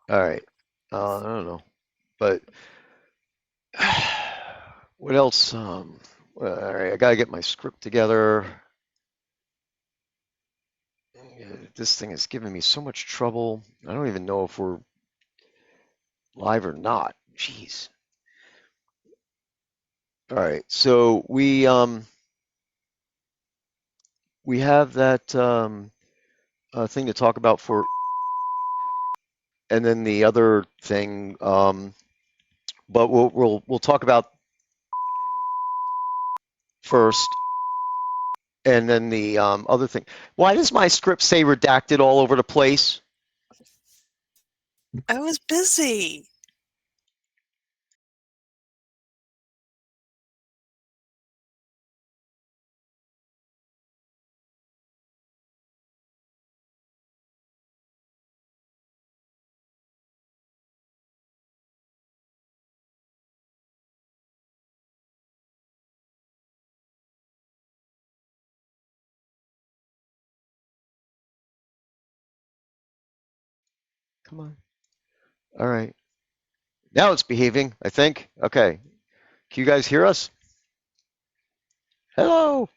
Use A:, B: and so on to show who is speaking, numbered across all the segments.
A: All right. I don't know, but what else? All right, I gotta get my script together. This thing is giving me so much trouble. I don't even know if we're live or not. Jeez. All right, so we have that thing to talk about for, and then the other thing. But we'll talk about first, and then the other thing. Why does my script say redacted all over the place?
B: I was busy.
A: Come on. All right. Now it's behaving, I think. Okay. Can you guys hear us? Hello.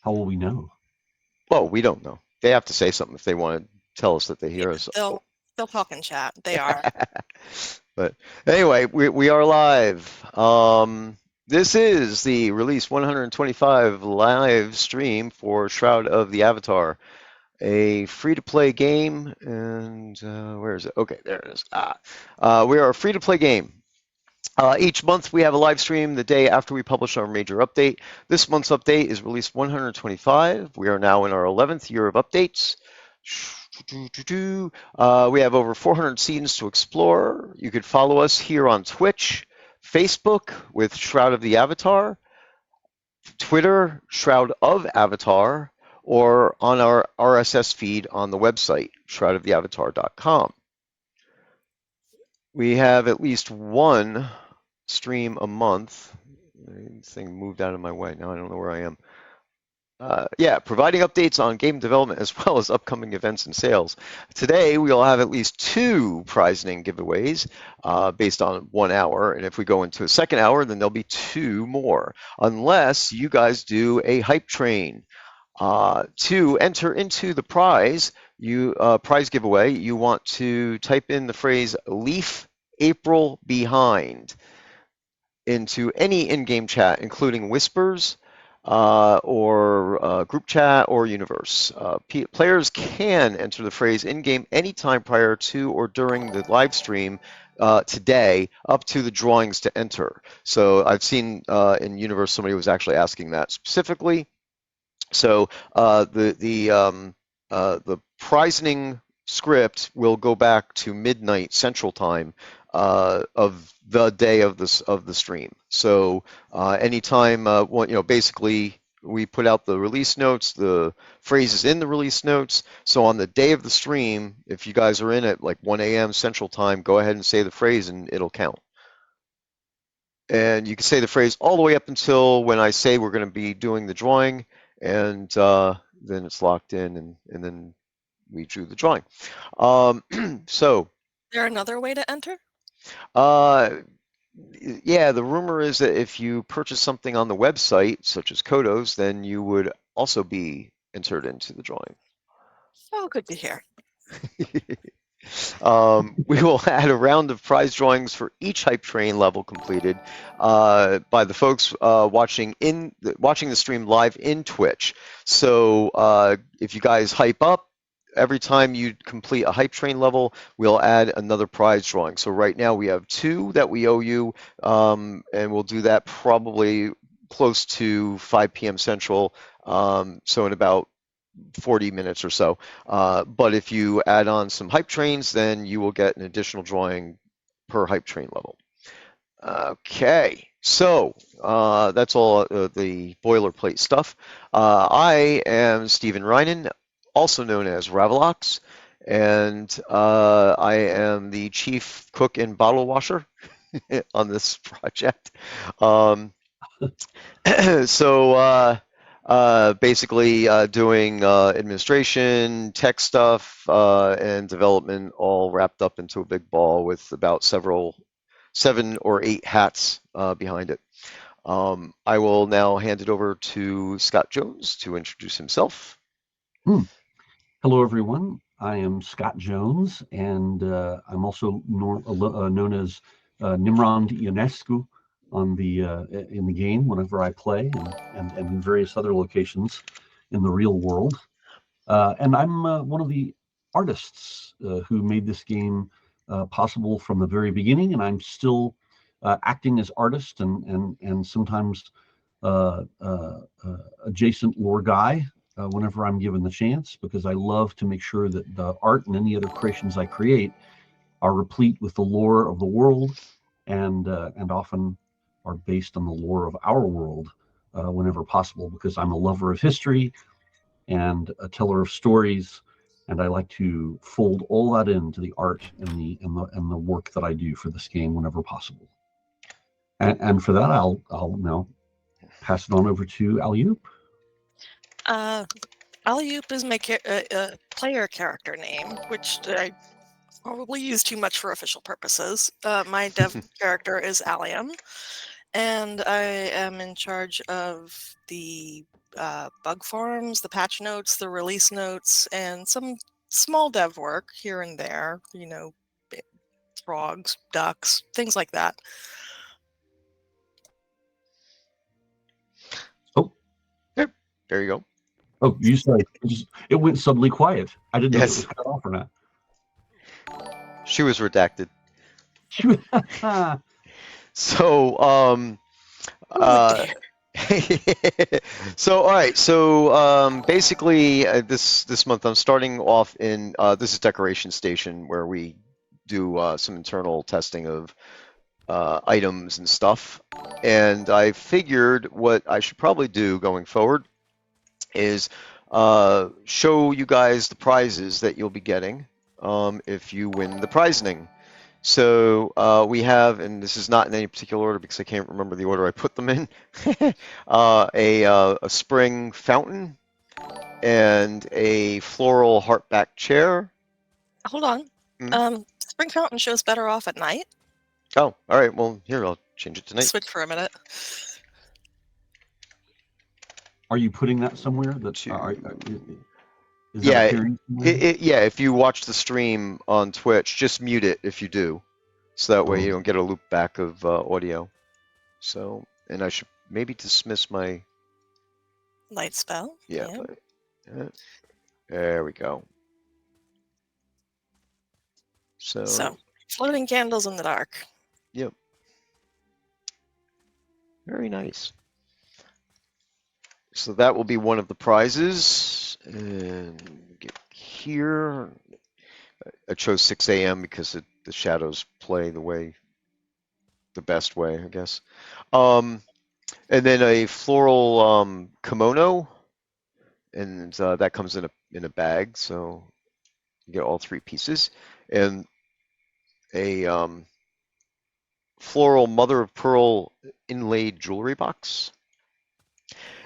C: How will we know?
A: Well, we don't know. They have to say something if they want to tell us that they
B: Yeah,
A: hear us.
B: they'll talk in chat. They are.
A: But anyway, we are live. This is the release 125 live stream for Shroud of the Avatar, a free-to-play game. And where is it? Okay, there it is. We are a free-to-play game. Each month we have a live stream the day after we publish our major update. This month's update is release 125. We are now in our 11th year of updates. We have over 400 scenes to explore. You could follow us here on Twitch, Facebook with Shroud of the Avatar, Twitter, Shroud of Avatar, or on our RSS feed on the website, shroudoftheavatar.com. We have at least one stream a month. This thing moved out of my way. Now I don't know where I am. Yeah, providing updates on game development as well as upcoming events and sales. Today, we'll have at least two prize-ning giveaways based on 1 hour. And if we go into a second hour, then there'll be two more, unless you guys do a hype train. To enter into the prize giveaway, you want to type in the phrase "Leaf April Behind" into any in-game chat, including Whispers or group chat or universe. Players can enter the phrase in-game anytime prior to or during the live stream today, up to the drawings to enter. So I've seen in universe somebody was actually asking that specifically. So the prizening script will go back to midnight Central Time of the day of the stream. So anytime, basically we put out the release notes, the phrases in the release notes. So on the day of the stream, if you guys are in at like 1 a.m. Central Time, go ahead and say the phrase and it'll count. And you can say the phrase all the way up until when I say we're going to be doing the drawing, and then it's locked in, and then we drew the drawing. So,
B: Is there another way to enter?
A: Yeah, the rumor is that if you purchase something on the website, such as Kodos, then you would also be entered into the drawing.
B: Oh, good to hear.
A: We will add a round of prize drawings for each hype train level completed by the folks watching the stream live in Twitch. So if you guys hype up, every time you complete a hype train level, we'll add another prize drawing. So right now we have two that we owe you, and we'll do that probably close to 5 p.m. Central. So in about 40 minutes or so. But if you add on some hype trains, then you will get an additional drawing per hype train level. Okay, so that's all the boilerplate stuff. I am Stephen Reinen, also known as Ravalox, and I am the chief cook and bottle washer on this project. So Basically doing administration, tech stuff, and development all wrapped up into a big ball with about 7 or 8 hats behind it. I will now hand it over to Scott Jones to introduce himself.
C: Hmm. Hello, everyone. I am Scott Jones, and I'm also known as Nimrod Ionescu on the in the game whenever I play, and in various other locations in the real world. And I'm one of the artists who made this game possible from the very beginning, and I'm still acting as artist and sometimes adjacent lore guy whenever I'm given the chance, because I love to make sure that the art and any other creations I create are replete with the lore of the world, and often are based on the lore of our world whenever possible, because I'm a lover of history and a teller of stories, and I like to fold all that into the art and the work that I do for this game whenever possible. And for that, I'll now pass it on over to Allium.
B: Allium is my player character name, which I probably use too much for official purposes. My dev character is Allium, and I am in charge of the bug forums, the patch notes, the release notes, and some small dev work here and there, frogs, ducks, things like that.
C: Oh,
A: Yep, there you go.
C: oh, you said it went suddenly quiet. I didn't know if it was
A: Yes,
C: cut off or not.
A: she was redacted. So, uh, so all right. So basically, this month I'm starting off in this is Decoration Station where we do some internal testing of items and stuff. And I figured what I should probably do going forward is show you guys the prizes that you'll be getting if you win the prizing. So we have, and this is not in any particular order because I can't remember the order I put them in, a spring fountain and a floral heartback chair.
B: Hold on. Spring fountain shows better off at night.
A: Oh, all right. Well, here, I'll change it to night.
B: Switch for a minute.
C: Are you putting that somewhere? Is
A: Yeah,
C: that appearing somewhere?
A: yeah. If you watch the stream on Twitch, just mute it if you do, so that way you don't get a loop back of audio. So, and I should maybe dismiss my
B: light spell.
A: Yeah. There we go. So
B: floating candles in the dark.
A: Yep. Very nice. So that will be one of the prizes. And get here. I chose 6 a.m. because the shadows play the best way, I guess. And then a floral kimono, and that comes in a bag, so you get all 3 pieces, and a floral mother of pearl inlaid jewelry box.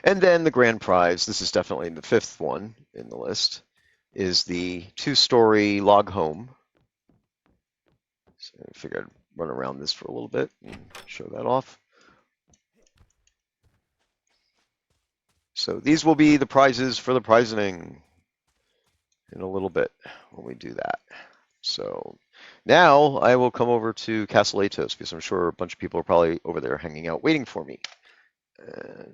A: And then the grand prize, this is definitely the 5th one in the list, is the 2-story log home. So I figured I'd run around this for a little bit and show that off. So these will be the prizes for the prizing in a little bit when we do that. So now I will come over to Castle Atos because I'm sure a bunch of people are probably over there hanging out waiting for me. And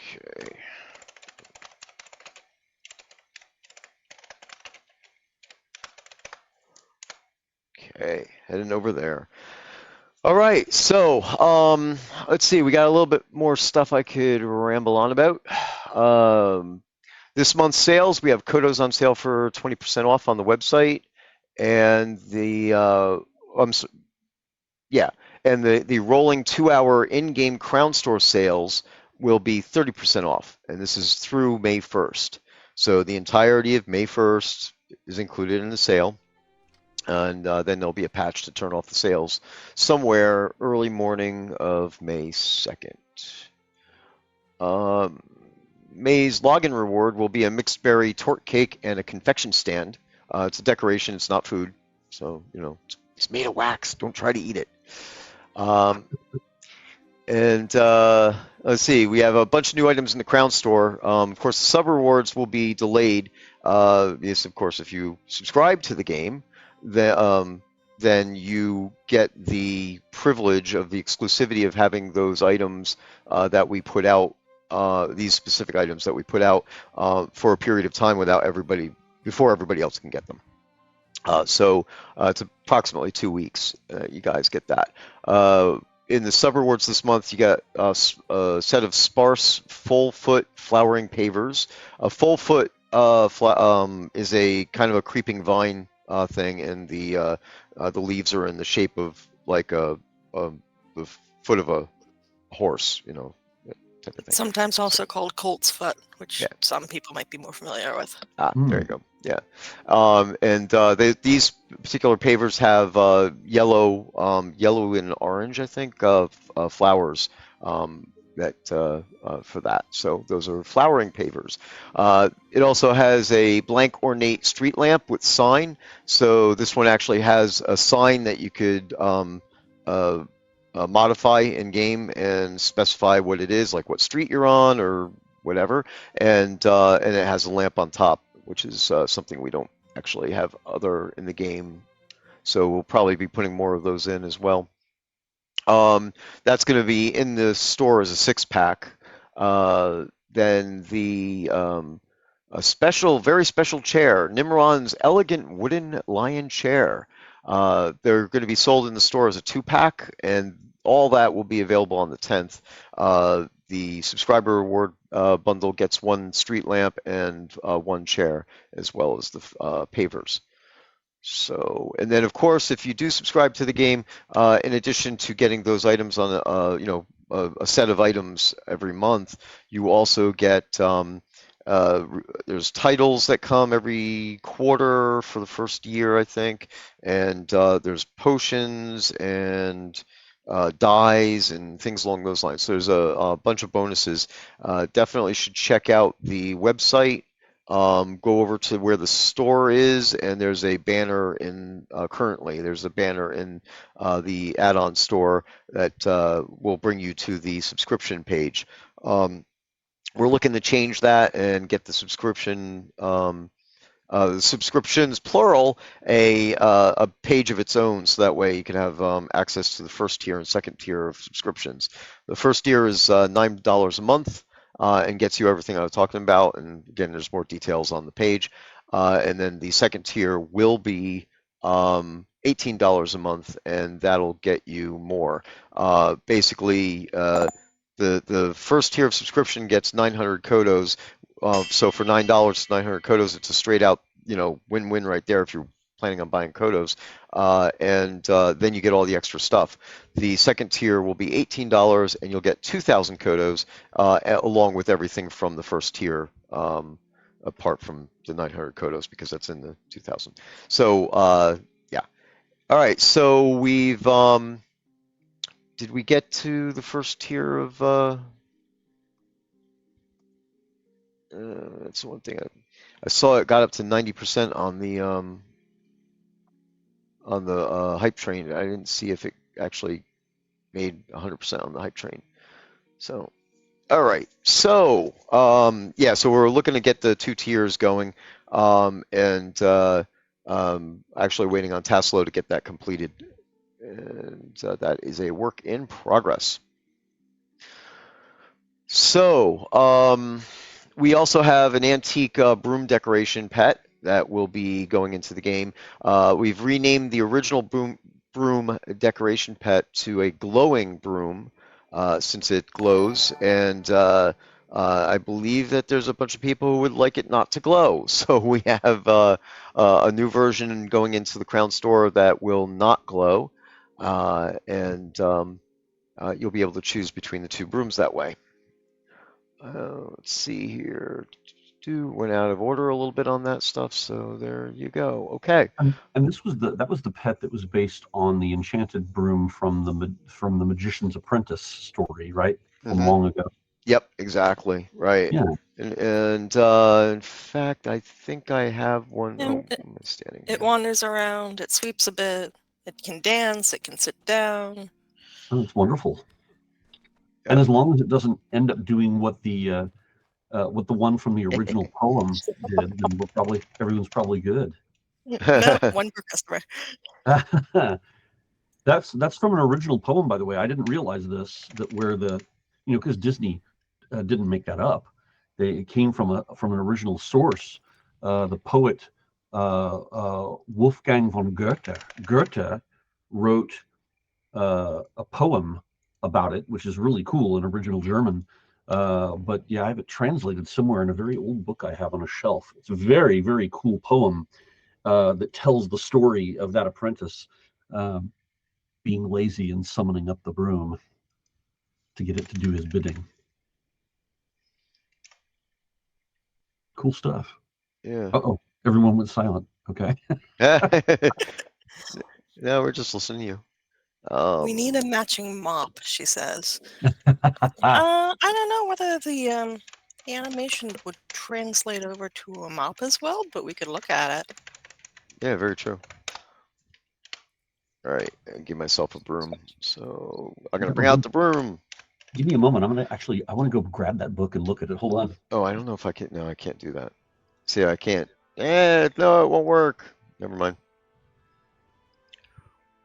A: okay. Okay, heading over there. All right, so let's see. We got a little bit more stuff I could ramble on about. This month's sales, we have Kodos on sale for 20% off on the website, and the the rolling 2-hour in-game Crown Store sales will be 30% off, and this is through May 1st. So the entirety of May 1st is included in the sale. And then there'll be a patch to turn off the sales somewhere early morning of May 2nd. Um, May's login reward will be a mixed berry torte cake and a confection stand. It's a decoration, it's not food. So, it's made of wax. Don't try to eat it. Um, and let's see, we have a bunch of new items in the Crown Store. Of course, the sub rewards will be delayed. Yes, of course, if you subscribe to the game, then you get the privilege of the exclusivity of having those items that we put out, these specific items that we put out for a period of time before everybody else can get them. So it's approximately 2 weeks. You guys get that. In the sub rewards this month, you got a set of sparse full foot flowering pavers. A full foot is a kind of a creeping vine thing, and the leaves are in the shape of like the foot of a horse, type of thing.
B: Sometimes also called colt's foot, which
A: Yeah.
B: some people might be more familiar with.
A: There you go. Yeah. And these particular pavers have yellow and orange, I think, flowers for that. So those are flowering pavers. It also has a blank ornate street lamp with sign. So this one actually has a sign that you could modify in game and specify what it is, like what street you're on or whatever, and it has a lamp on top, which is something we don't actually have other in the game. So we'll probably be putting more of those in as well. That's going to be in the store as a 6-pack. Then a very special chair, Nimron's elegant wooden lion chair. They're going to be sold in the store as a 2-pack, and all that will be available on the 10th. The subscriber reward bundle gets 1 street lamp and 1 chair, as well as the pavers. So, and then of course, if you do subscribe to the game, in addition to getting those items on a set of items every month, you also get there's titles that come every quarter for the first year, I think, and there's potions and dyes and things along those lines. So there's a bunch of bonuses. Definitely should check out the website. Go over to where the store is, and there's a banner currently there's a banner in the add-on store that will bring you to the subscription page. We're looking to change that and get the subscriptions plural a page of its own, so that way you can have access to the first tier and second tier of subscriptions. The first tier is $9 a month and gets you everything I was talking about, and again, there's more details on the page. And then the second tier will be $18 a month, and that'll get you more. Basically, the first tier of subscription gets 900 kodos. So for $9, 900 kodos, it's a straight out, win-win right there if you're planning on buying kodos. And then you get all the extra stuff. The second tier will be $18, and you'll get 2,000 kodos along with everything from the first tier, apart from the 900 kodos, because that's in the 2,000. So yeah. All right. So we've did we get to the first tier of? That's one thing I saw. It got up to 90% on the hype train. I didn't see if it actually made 100% on the hype train. So, all right. So, yeah. So we're looking to get the 2 tiers going, and actually waiting on Taslo to get that completed, and that is a work in progress. So, we also have an antique broom decoration pet that will be going into the game. We've renamed the original broom decoration pet to a glowing broom, since it glows, and I believe that there's a bunch of people who would like it not to glow. So we have a new version going into the Crown Store that will not glow, and you'll be able to choose between the 2 brooms that way. Let's see here. Went out of order a little bit on that stuff, so there you go. Okay.
C: And this was that was the pet that was based on the enchanted broom from the Magician's Apprentice story, right? From long ago.
A: Yep, exactly. Right.
C: Yeah.
A: And in fact, I think I have one.
B: And
A: Oh, I'm standing
B: it
A: here.
B: wanders around, it sweeps a bit, it can dance, it can sit down.
C: Oh, it's wonderful.
A: Yeah.
C: And as long as it doesn't end up doing what the one from the original poem did, then everyone's probably good.
B: No, one per customer.
C: That's from an original poem, by the way. I didn't realize this, that where because Disney didn't make that up. It came from an original source. The poet Wolfgang von Goethe. Goethe wrote a poem about it, which is really cool in original German. But yeah, I have it translated somewhere in a very old book I have on a shelf. It's a very, very cool poem that tells the story of that apprentice being lazy and summoning up the broom to get it to do his bidding. Cool stuff.
A: Yeah.
C: Uh-oh, everyone went silent. Okay.
A: No, we're just listening to you.
B: We need a matching mop, she says. I don't know whether the animation would translate over to a mop as well, but we could look at it.
A: Yeah, very true. All right, give myself a broom. So I'm gonna bring out the broom.
C: Give me a moment. I want to go grab that book and look at it. Hold on.
A: Oh, I don't know if I can. No, I can't do that. See, I can't. No, it won't work. Never mind.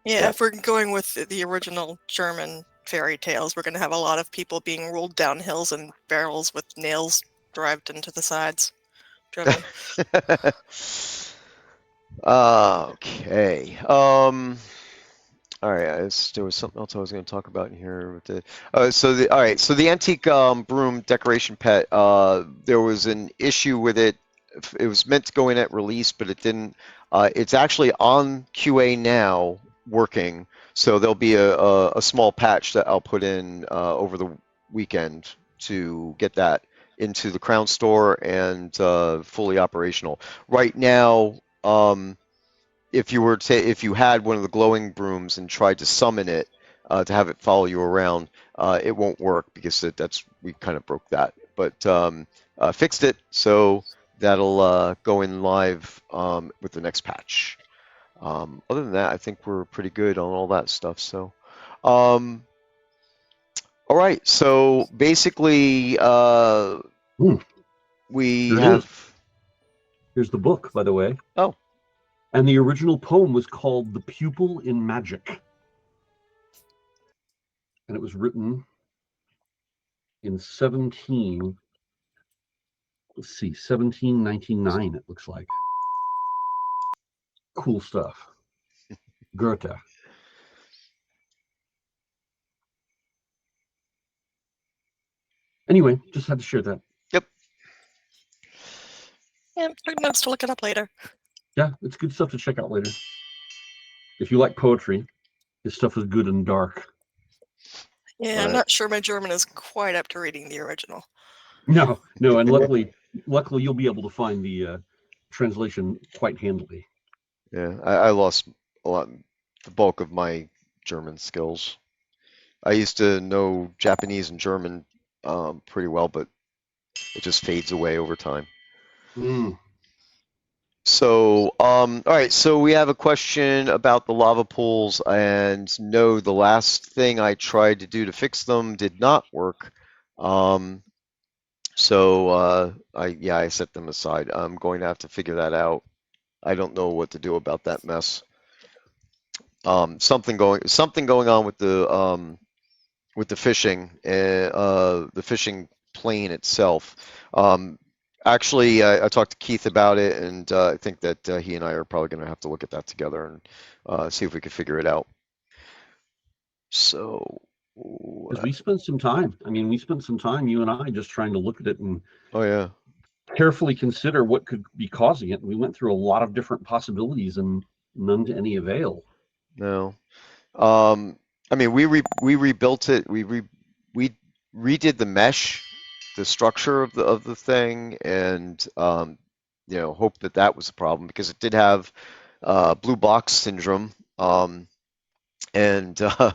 B: Yeah, if we're going with the original German fairy tales, we're going to have a lot of people being rolled down hills in barrels with nails driven into the sides. Driven.
A: Okay. All right. There was something else I was going to talk about in here with the. All right. So the antique broom decoration pet. There was an issue with it. It was meant to go in at release, but it didn't. It's actually on QA now, working. So there'll be a small patch that I'll put in over the weekend to get that into the Crown Store and fully operational. Right now, if you had one of the glowing brooms and tried to summon it to have it follow you around, it won't work because we kind of broke that. But fixed it, so that'll go in live with the next patch. Other than that, I think we're pretty good on all that stuff. So, all right. So basically, we have.
C: Here's the book, by the way.
A: Oh.
C: And the original poem was called "The Pupil in Magic," and it was written in 1799. It looks like. Cool stuff. Goethe. Anyway, just had to share that.
A: Yep.
B: Yeah, good notes to look it up later.
C: Yeah, it's good stuff to check out later. If you like poetry, his stuff is good and dark.
B: Yeah, I'm not sure my German is quite up to reading the original.
C: No, and luckily you'll be able to find the translation quite handily.
A: Yeah, I lost the bulk of my German skills. I used to know Japanese and German pretty well, but it just fades away over time. So, all right, so we have a question about the lava pools, and no, the last thing I tried to do to fix them did not work. So I set them aside. I'm going to have to figure that out. I don't know what to do about that mess. Something going on with the fishing, the fishing plane itself. Actually, I talked to Keith about it, and I think that he and I are probably going to have to look at that together and see if we can figure it out. So,
C: because we spent some time. We spent some time, you and I, just trying to look at it and carefully consider what could be causing it. We went through a lot of different possibilities, and none to any avail.
A: No. We rebuilt it. We redid the mesh, the structure of the thing, and hope that that was a problem because it did have blue box syndrome, and uh,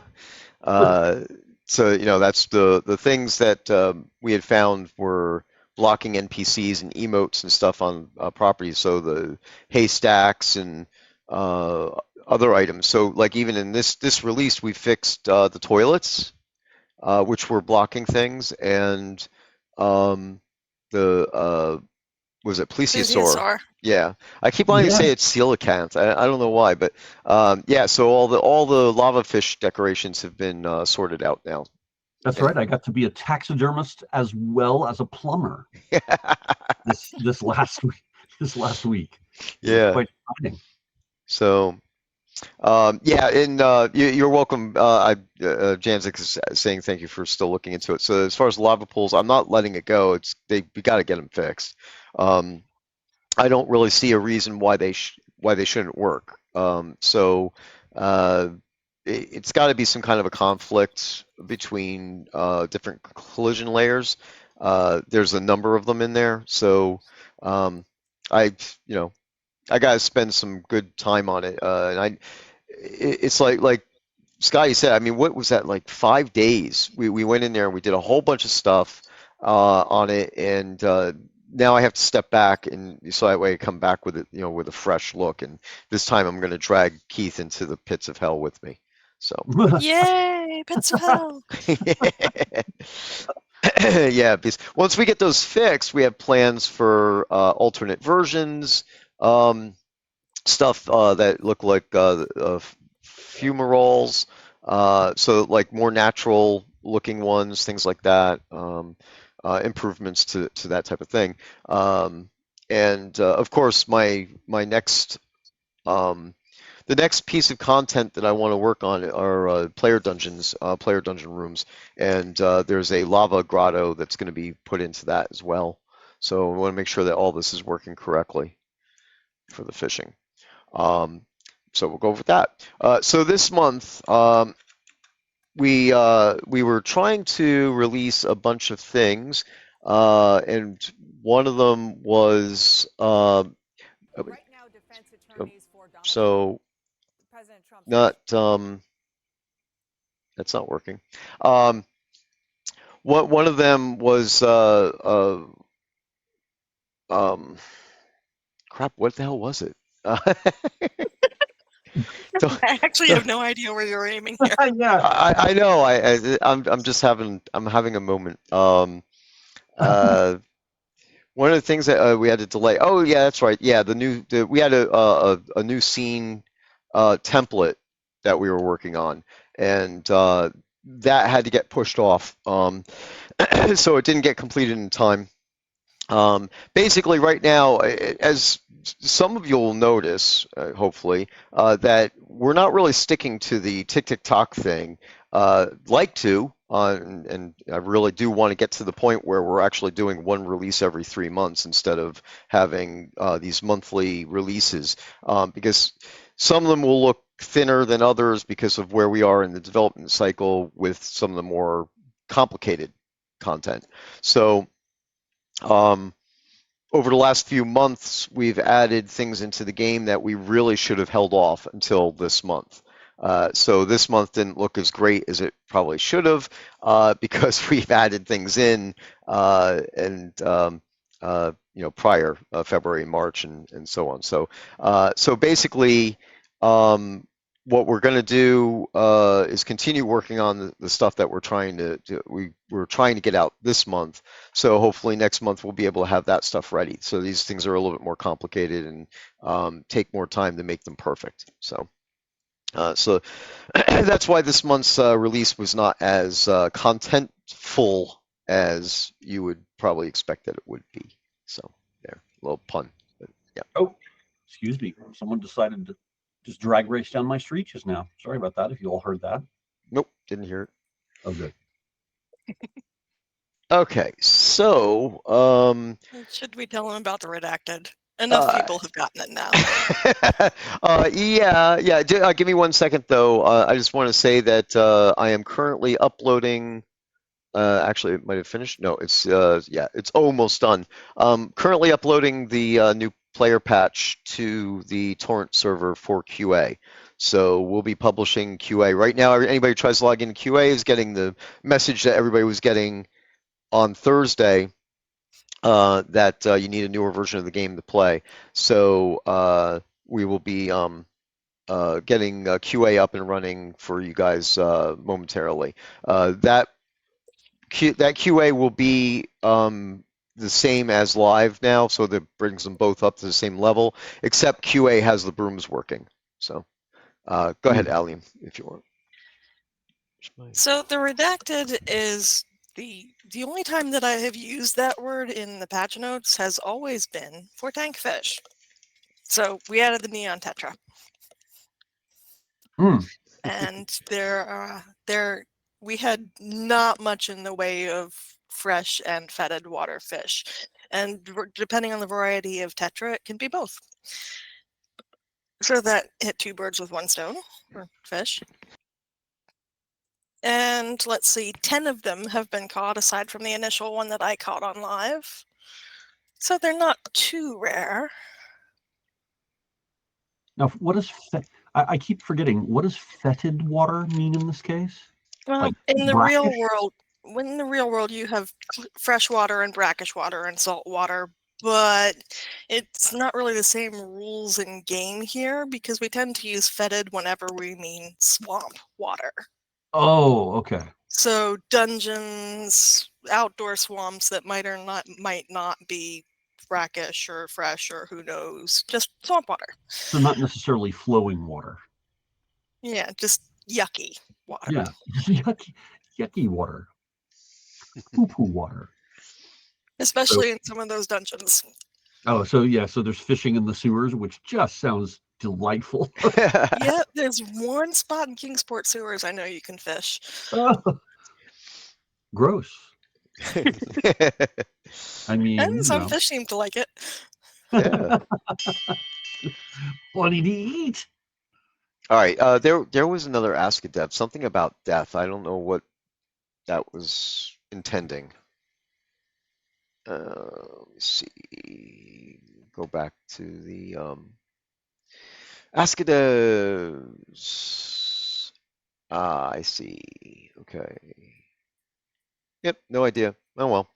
A: so that's the things that we had found were blocking NPCs and emotes and stuff on properties. So the haystacks and uh, other items. So like even in this release, we fixed the toilets, which were blocking things, and the was it plesiosaur?
B: Plesiosaur.
A: Yeah, I keep wanting to say
C: Yes,
A: it's coelacanth. I don't know why, but yeah. So all the lava fish decorations have been sorted out now.
C: that's
A: And
C: right. I got to be a taxidermist as well as a plumber this last week. This last week, it was
A: yeah.
C: quite exciting.
A: So yeah, and you're welcome. Janzik is saying thank you for still looking into it. So as far as lava pools, I'm not letting it go. We got to get them fixed. Um, I don't really see a reason why they shouldn't work. So uh, it's got to be some kind of a conflict between different collision layers. There's a number of them in there, so um, I you know I got to spend some good time on it. And it's like Scotty said. I mean, what was that, like 5 days? We went in there and we did a whole bunch of stuff on it, and now I have to step back, and so that way I come back with it, with a fresh look. And this time I'm going to drag Keith into the pits of hell with me. So
B: Yay! Pits of Hell.
A: yeah, because once we get those fixed, we have plans for alternate versions, um, stuff that look like fumaroles, so like more natural looking ones, things like that, improvements to that type of thing. And of course, my next um, the next piece of content that I want to work on are player dungeons, player dungeon rooms, and there's a lava grotto that's going to be put into that as well. So I want to make sure that all this is working correctly for the fishing. Um, so we'll go with that. So this month, we were trying to release a bunch of things, and one of them was so not that's not working. Um, one of them was um, crap. What the hell was it? Don't-
B: I actually have no idea where you're aiming here.
C: Yeah.
A: I know. I'm just having a moment. Uh, One of the things that we had to delay. Oh yeah, that's right. Yeah, we had a new scene template that we were working on, and that had to get pushed off. So it didn't get completed in time. Basically, right now, as some of you will notice, hopefully, that we're not really sticking to the tick tick tock thing. And I really do want to get to the point where we're actually doing one release every 3 months instead of having these monthly releases, because some of them will look thinner than others because of where we are in the development cycle with some of the more complicated content. So. Um, Over the last few months, we've added things into the game that we really should have held off until this month. So this month didn't look as great as it probably should have, because we've added things in and prior February, March, and so on. So basically, um, what we're going to do is continue working on the stuff that we're trying to get out this month. So hopefully next month we'll be able to have that stuff ready. So these things are a little bit more complicated and take more time to make them perfect. So that's why this month's release was not as contentful as you would probably expect that it would be. So there, a little pun. But yeah.
C: Oh, excuse me. Someone decided to just drag race down my street just now. Sorry about that. If you all heard that.
A: Nope, didn't hear it.
C: Oh, good.
A: Okay, so
B: Should we tell him about the redacted? Enough people have gotten it now.
A: yeah. Give me 1 second though. I just want to say that I am currently uploading Actually, it might have finished. No, it's yeah, it's almost done. Currently uploading the new player patch to the torrent server for QA. So we'll be publishing QA right now. Anybody who tries to log into QA is getting the message that everybody was getting on Thursday, that you need a newer version of the game to play. So we will be getting QA up and running for you guys momentarily. That QA will be the same as live now, so that brings them both up to the same level, except QA has the brooms working. So go ahead, Allium, if you want.
B: So the redacted is the only time that I have used that word in the patch notes has always been for tankfish. So we added the neon tetra. And we had not much in the way of fresh and fetid water fish. And depending on the variety of tetra, it can be both. So that hit 2 birds with 1 stone for fish. And let's see, 10 of them have been caught aside from the initial one that I caught on live. So they're not too rare.
C: Now, what is I keep forgetting, what does fetid water mean in this case?
B: Well,
C: Like
B: in the
C: brackish?
B: real world, in the real world, you have fresh water and brackish water and salt water, but it's not really the same rules in game here because we tend to use fetid whenever we mean swamp water.
C: Oh, okay.
B: So dungeons, outdoor swamps that might not be brackish or fresh or who knows, just swamp water.
C: So not necessarily flowing water.
B: Yeah, just yucky water.
C: Yeah, yucky water. Poo-poo water.
B: Especially in some of those dungeons.
C: Oh, so yeah, so there's fishing in the sewers, which just sounds delightful.
B: Yeah, there's one spot in Kingsport sewers I know you can fish.
C: Gross. I mean,
B: And some fish seem to like it.
A: Yeah.
C: Plenty to eat.
A: All right. There was another Ask a Dev, something about death. I don't know what that was intending. Let me see. Go back to the Ask a Devs. Ah, I see. Okay. Yep, no idea. Oh well.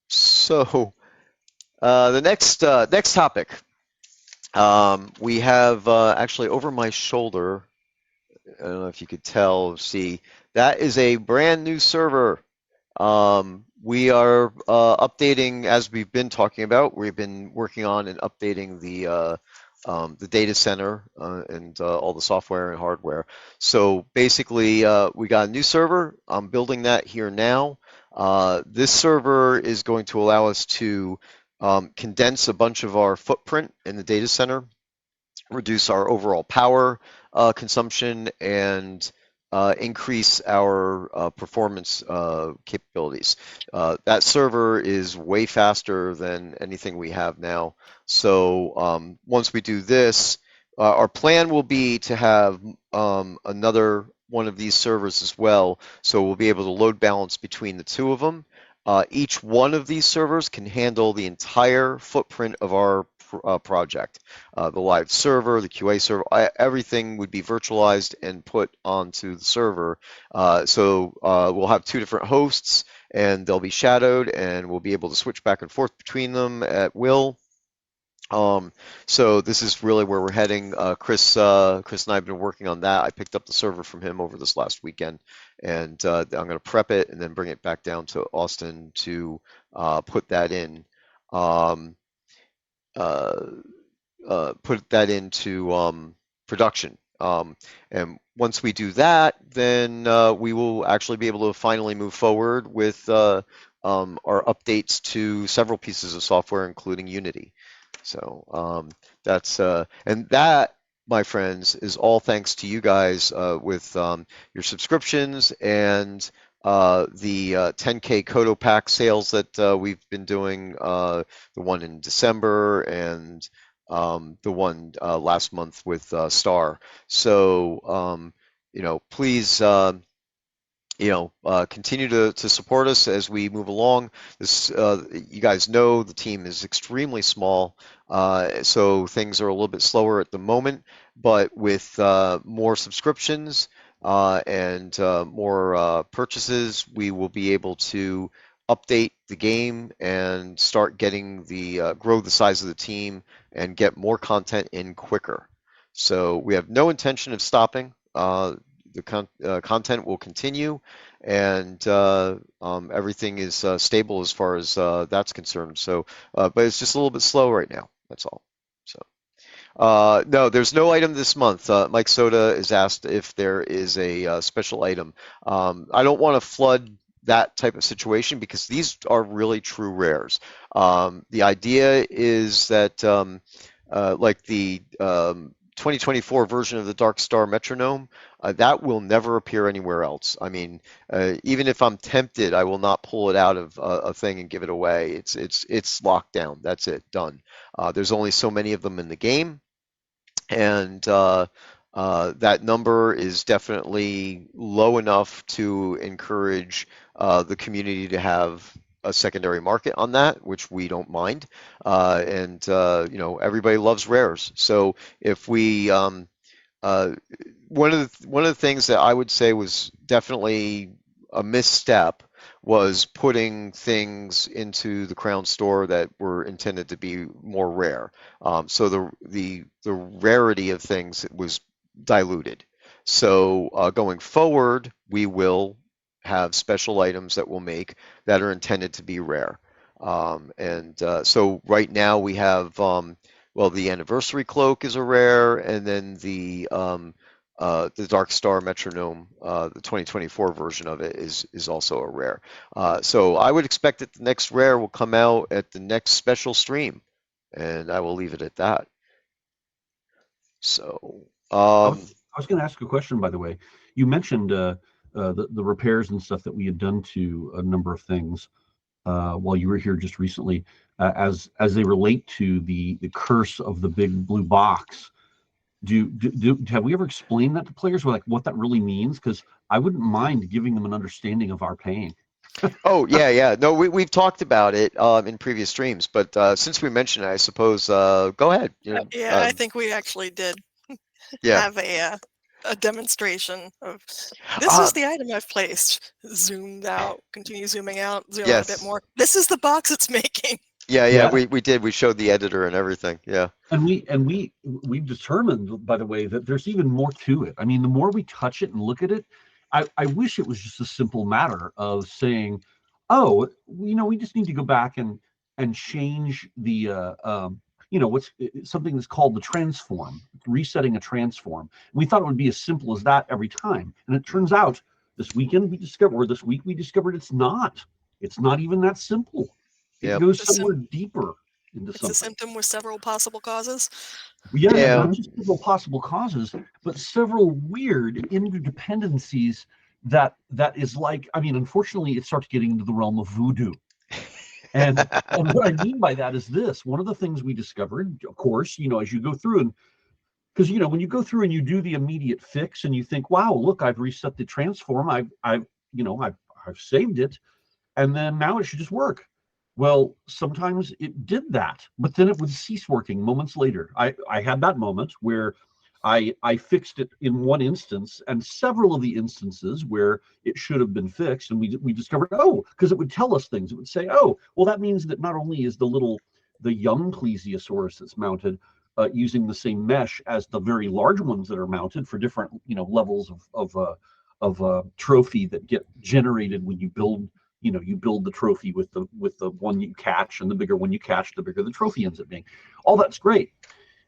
A: So the next topic. We have actually over my shoulder. I don't know if you could tell. See, that is a brand new server. We are updating, as we've been talking about. We've been working on and updating the data center and all the software and hardware. So basically, we got a new server. I'm building that here now. This server is going to allow us to condense a bunch of our footprint in the data center, reduce our overall power consumption, and increase our performance capabilities. That server is way faster than anything we have now. So once we do this, our plan will be to have another one of these servers as well. So we'll be able to load balance between the two of them. Each one of these servers can handle the entire footprint of our project. The live server, the QA server, everything would be virtualized and put onto the server. So we'll have 2 different hosts, and they'll be shadowed, and we'll be able to switch back and forth between them at will. So this is really where we're heading. Chris and I have been working on that. I picked up the server from him over this last weekend, and I'm going to prep it and then bring it back down to Austin to put that in. Put that into production. And once we do that, then we will actually be able to finally move forward with our updates to several pieces of software, including Unity. So that's and that, my friends, is all thanks to you guys with your subscriptions and the 10K Kodo Pack sales that we've been doing, the one in December and the one last month with Star. So, please continue to support us as we move along. This, you guys know the team is extremely small, so things are a little bit slower at the moment, but with more subscriptions and more purchases, we will be able to update the game and start getting grow the size of the team and get more content in quicker. So we have no intention of stopping. The content will continue, and everything is stable as far as that's concerned. So, but it's just a little bit slow right now. That's all. So, no, there's no item this month. Mike Soda is asked if there is a special item. I don't want to flood that type of situation because these are really true rares. The idea is that like the 2024 version of the Dark Star Metronome, that will never appear anywhere else. I mean, even if I'm tempted, I will not pull it out of a thing and give it away. It's locked down. That's it, done. There's only so many of them in the game, and that number is definitely low enough to encourage the community to have a secondary market on that, which we don't mind. And everybody loves rares. So if we one of the things that I would say was definitely a misstep was putting things into the Crown Store that were intended to be more rare. So the rarity of things was diluted. So going forward, we will have special items that we'll make that are intended to be rare. So right now we have well, the anniversary cloak is a rare, and then the Dark Star Metronome, the 2024 version of it is also a rare. So I would expect that the next rare will come out at the next special stream, and I will leave it at that. So
C: I was going to ask a question, by the way. You mentioned the repairs and stuff that we had done to a number of things while you were here just recently, as they relate to the curse of the big blue box. Have we ever explained that to players, like what that really means? Because I wouldn't mind giving them an understanding of our pain.
A: Oh, yeah. No, we've talked about it in previous streams, but since we mentioned it, I suppose go ahead.
B: Yeah, I think we actually did
A: Yeah.
B: have a demonstration of this is the item I've placed. Zoomed out, continue zooming out, zoom out a bit
A: Yes.
B: more. This is the box it's making.
A: Yeah. We did. We showed the editor and everything. Yeah.
C: And we've determined, by the way, that there's even more to it. I mean, the more we touch it and look at it, I wish it was just a simple matter of saying, oh, we just need to go back and change the what's something that's called the transform, resetting a transform. We thought it would be as simple as that every time, and it turns out this week we discovered it's not. It's not even that simple. It goes somewhere deeper into
B: it's
C: something.
B: A symptom with several possible causes.
C: Yeah, not just several possible causes, but several weird interdependencies that is like, I mean, unfortunately, it starts getting into the realm of voodoo. And what I mean by that is this. One of the things we discovered, of course, as you go through, and because when you go through and you do the immediate fix and you think, wow, look, I've reset the transform, I've saved it, and then now it should just work. Well, sometimes it did that, but then it would cease working moments later. I had that moment where I fixed it in one instance, and several of the instances where it should have been fixed, and we discovered, because it would tell us things. It would say, well, that means that not only is the young plesiosaurus that's mounted using the same mesh as the very large ones that are mounted for different levels of trophy that get generated when you build. You build the trophy with the one you catch, and the bigger one you catch, the bigger the trophy ends up being. All that's great.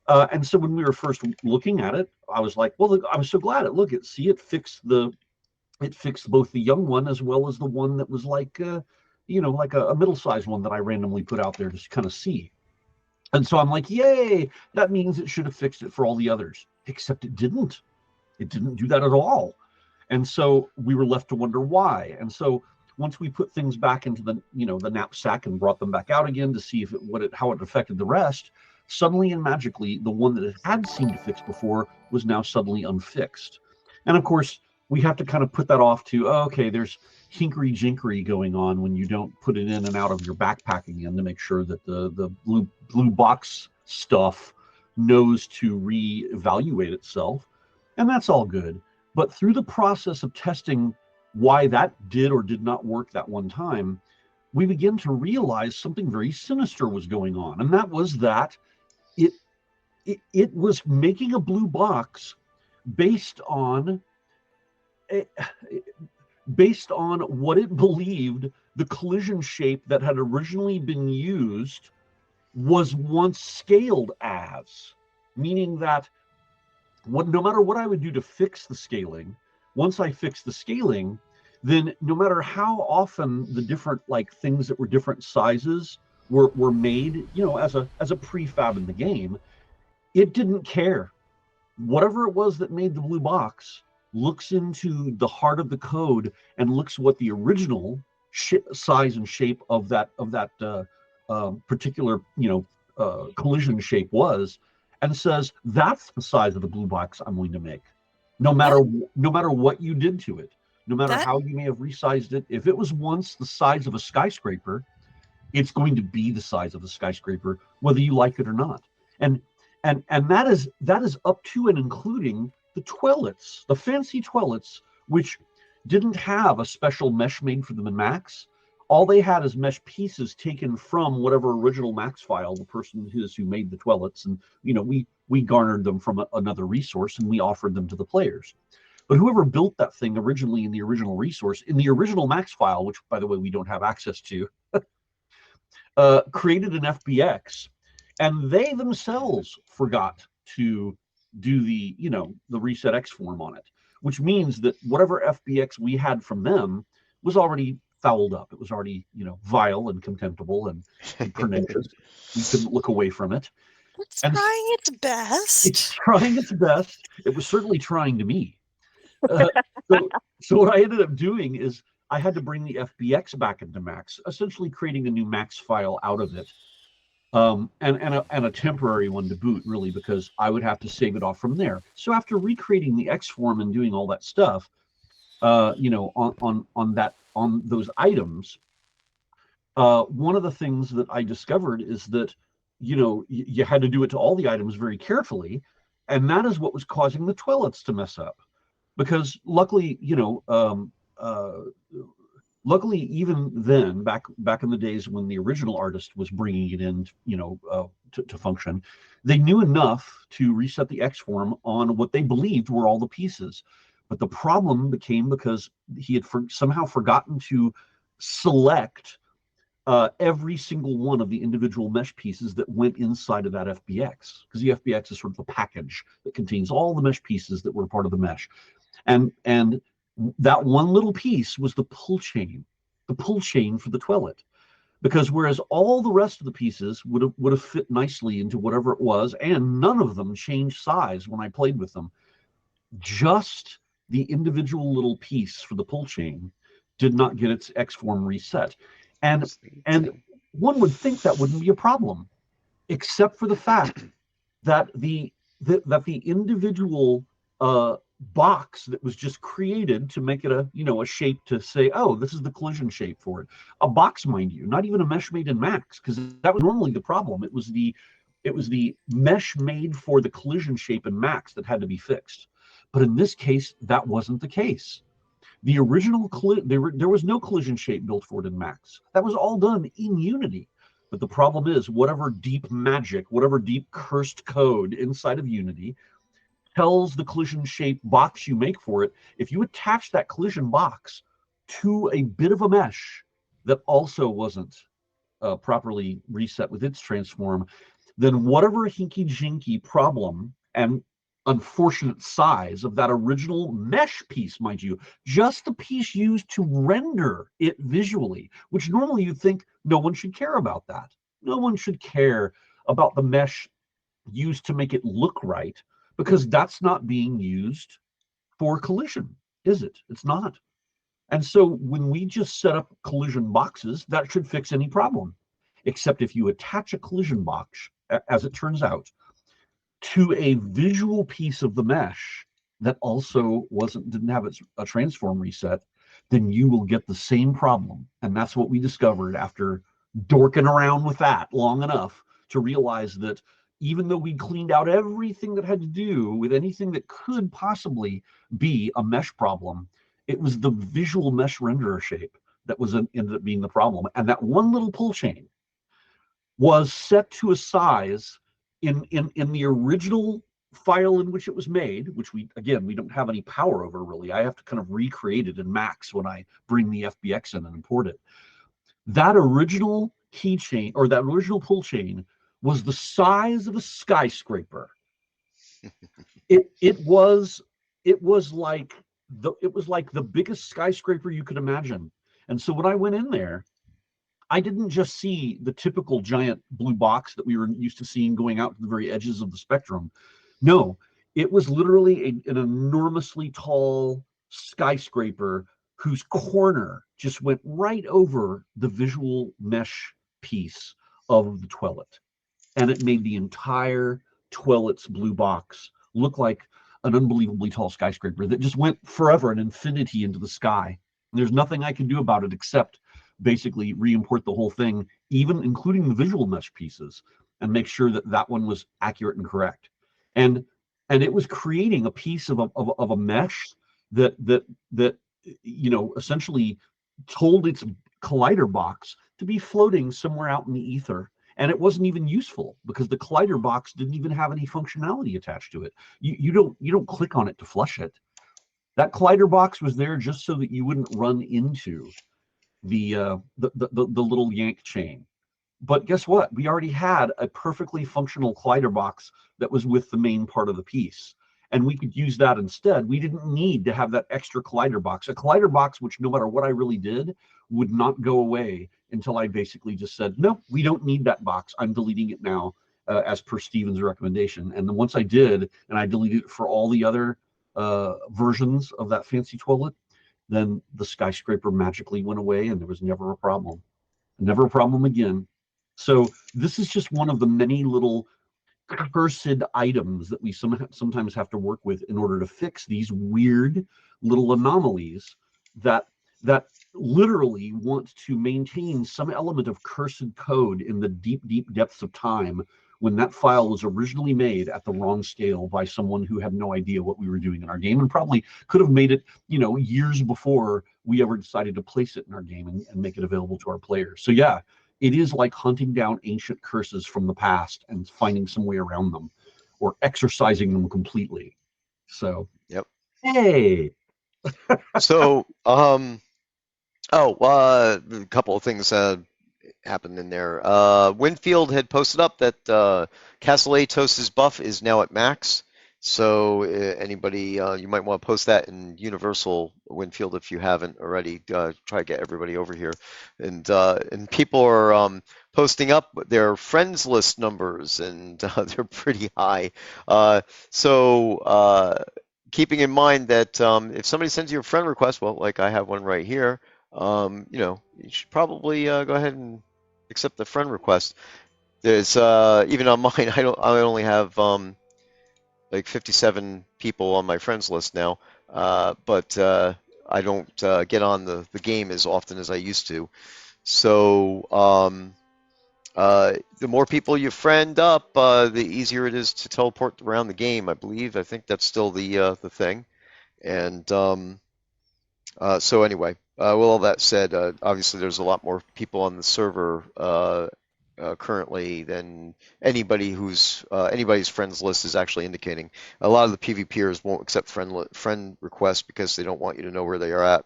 C: And so when we were first looking at it, I was like, well, I was so glad it fixed both the young one as well as the one that was like a middle-sized one that I randomly put out there to kind of see. And so I'm like, yay, that means it should have fixed it for all the others, except it didn't. It didn't do that at all. And so we were left to wonder why. And so once we put things back into the knapsack and brought them back out again to see how it affected the rest, suddenly and magically, the one that it had seemed to fix before was now suddenly unfixed. And of course, we have to kind of put that off to, oh, okay, there's hinkery jinkery going on when you don't put it in and out of your backpacking in to make sure that the blue box stuff knows to reevaluate itself. And that's all good. But through the process of testing why that did or did not work that one time, we begin to realize something very sinister was going on. And that was that it was making a blue box based on what it believed the collision shape that had originally been used was once scaled as, meaning that no matter what I would do to fix the scaling, once I fixed the scaling, then no matter how often the different things that were different sizes were made, as a prefab in the game, it didn't care. Whatever it was that made the blue box looks into the heart of the code and looks what the original size and shape of that particular collision shape was, and says that's the size of the blue box I'm going to make, no matter what you did to it, no matter how you may have resized it. If it was once the size of a skyscraper, it's going to be the size of a skyscraper, whether you like it or not. And that is up to and including the toilets, the fancy toilets, which didn't have a special mesh made for them in Max. All they had is mesh pieces taken from whatever original Max file the person is who made the toilets, and we garnered them from another resource and we offered them to the players. But whoever built that thing originally in the original resource, in the original Max file, which by the way we don't have access to, created an FBX, and they themselves forgot to do the reset X form on it, which means that whatever FBX we had from them was already fouled up. It was already vile and contemptible and pernicious. We couldn't look away from it.
B: It's trying its best.
C: It's trying its best. It was certainly trying to me. So what I ended up doing is I had to bring the FBX back into Max, essentially creating a new Max file out of it, and a temporary one to boot, really, because I would have to save it off from there. So after recreating the X form and doing all that stuff, on those items, one of the things that I discovered is that you had to do it to all the items very carefully, and that is what was causing the toilets to mess up. Because luckily, luckily, even then, back in the days when the original artist was bringing it in, to function, they knew enough to reset the X form on what they believed were all the pieces. But the problem became because he had somehow forgotten to select every single one of the individual mesh pieces that went inside of that FBX, because the FBX is sort of a package that contains all the mesh pieces that were part of the mesh. And that one little piece was the pull chain for the toilet, because whereas all the rest of the pieces would have fit nicely into whatever it was, and none of them changed size when I played with them, just the individual little piece for the pull chain did not get its X form reset. And one would think that wouldn't be a problem, except for the fact that the individual box that was just created to make it a shape to say, oh, this is the collision shape for it. A box, mind you, not even a mesh made in Max, because that was normally the problem. It was the mesh made for the collision shape in Max that had to be fixed. But in this case, that wasn't the case. The original there was no collision shape built for it in Max. That was all done in Unity. But the problem is, whatever deep magic, whatever deep cursed code inside of Unity tells the collision shape box you make for it, if you attach that collision box to a bit of a mesh that also wasn't properly reset with its transform, then whatever hinky-jinky problem and unfortunate size of that original mesh piece, mind you, just the piece used to render it visually, which normally you'd think no one should care about that. No one should care about the mesh used to make it look right, because that's not being used for collision, is it? It's not. And so when we just set up collision boxes, that should fix any problem. Except if you attach a collision box, as it turns out, to a visual piece of the mesh, that also didn't have a transform reset, then you will get the same problem. And that's what we discovered after dorking around with that long enough to realize that even though we cleaned out everything that had to do with anything that could possibly be a mesh problem, it was the visual mesh renderer shape that ended up being the problem. And that one little pull chain was set to a size in the original file in which it was made, which we don't have any power over really. I have to kind of recreate it in Max when I bring the FBX in and import it. That original keychain or that original pull chain was the size of a skyscraper. It was like the biggest skyscraper you could imagine. And so when I went in there, I didn't just see the typical giant blue box that we were used to seeing going out to the very edges of the spectrum. No, it was literally an enormously tall skyscraper whose corner just went right over the visual mesh piece of the toilet. And it made the entire toilet's blue box look like an unbelievably tall skyscraper that just went forever, an infinity into the sky. There's nothing I can do about it except basically re-import the whole thing, even including the visual mesh pieces, and make sure that that one was accurate and correct. And it was creating a piece of a mesh that essentially told its collider box to be floating somewhere out in the ether. And it wasn't even useful because the collider box didn't even have any functionality attached to it. You don't click on it to flush it. That collider box was there just so that you wouldn't run into the little yank chain. But guess what? We already had a perfectly functional collider box that was with the main part of the piece. And we could use that instead. We didn't need to have that extra collider box. A collider box, which no matter what I really did, would not go away until I basically just said, no, we don't need that box. I'm deleting it now, as per Steven's recommendation. And then once I did, and I deleted it for all the other versions of that fancy toilet, then the skyscraper magically went away and there was never a problem. Never a problem again. So this is just one of the many little cursed items that we sometimes have to work with in order to fix these weird little anomalies that literally want to maintain some element of cursed code in the deep depths of time when that file was originally made at the wrong scale by someone who had no idea what we were doing in our game and probably could have made it, years before we ever decided to place it in our game and make it available to our players. So yeah, it is like hunting down ancient curses from the past and finding some way around them or exorcising them completely. So,
A: Yep.
C: Hey.
A: So, a couple of things happened in there. Winfield had posted up that Castle Atos' buff is now at max. So anybody, you might want to post that in Universal Winfield if you haven't already. Try to get everybody over here, and people are posting up their friends list numbers, and they're pretty high. So keeping in mind that if somebody sends you a friend request, well, like I have one right here, you should probably go ahead and accept the friend request. There's even on mine, I only have like 57 people on my friends list now, but I don't get on the game as often as I used to. So the more people you friend up, the easier it is to teleport around the game, I believe. I think that's still the thing. And so anyway, with all that said, obviously there's a lot more people on the server currently than anybody's friends list is actually indicating. A lot of the PvPers won't accept friend requests because they don't want you to know where they are at.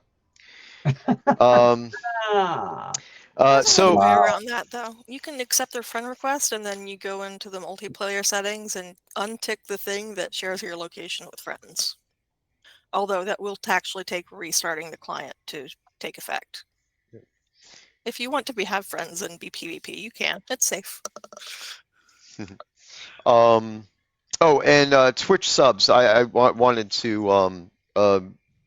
B: There's another
A: So
B: way around that, though. You can accept their friend request, and then you go into the multiplayer settings and untick the thing that shares your location with friends. Although that will actually take restarting the client to take effect. If you want to have friends and be PvP, you can. It's safe.
A: Oh, and Twitch subs. I wanted to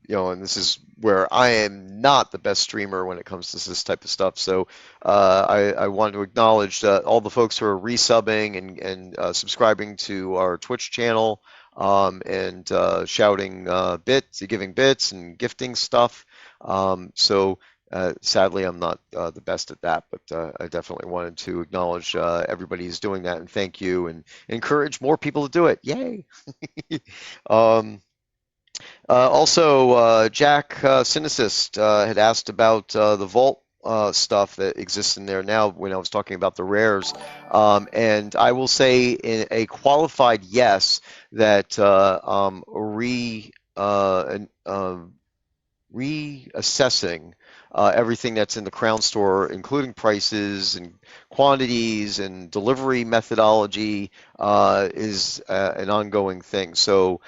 A: and this is where I am not the best streamer when it comes to this type of stuff. So I wanted to acknowledge all the folks who are resubbing and subscribing to our Twitch channel. and shouting bits, giving bits and gifting stuff. So sadly, I'm not the best at that, but I definitely wanted to acknowledge everybody who's doing that and thank you and encourage more people to do it. Yay! Um, Also, Jack Cynicist had asked about the vault stuff that exists in there now when I was talking about the rares. And I will say in a qualified yes that reassessing everything that's in the Crown Store, including prices and quantities and delivery methodology, is an ongoing thing. So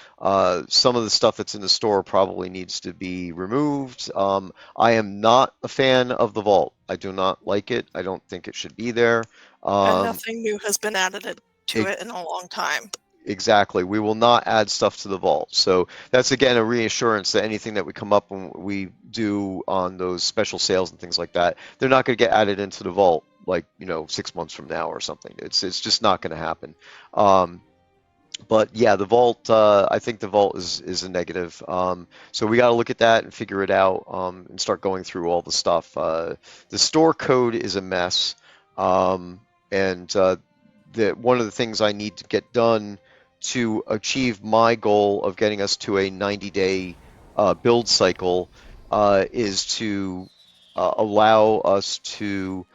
A: some of the stuff that's in the store probably needs to be removed. I am not a fan of the vault. I do not like it. I don't think it should be there.
B: And
A: Um,
B: nothing new has been added to
A: it,
B: it in a long time.
A: Exactly. We will not add stuff to the vault. So that's again a reassurance that anything that we come up and we do on those special sales and things like that, they're not going to get added into the vault like, 6 months from now or something. It's just not going to happen. Um, but yeah, the vault, I think the vault is a negative. So we got to look at that and figure it out and start going through all the stuff. The store code is a mess. And one of the things I need to get done to achieve my goal of getting us to a 90-day build cycle is to allow us to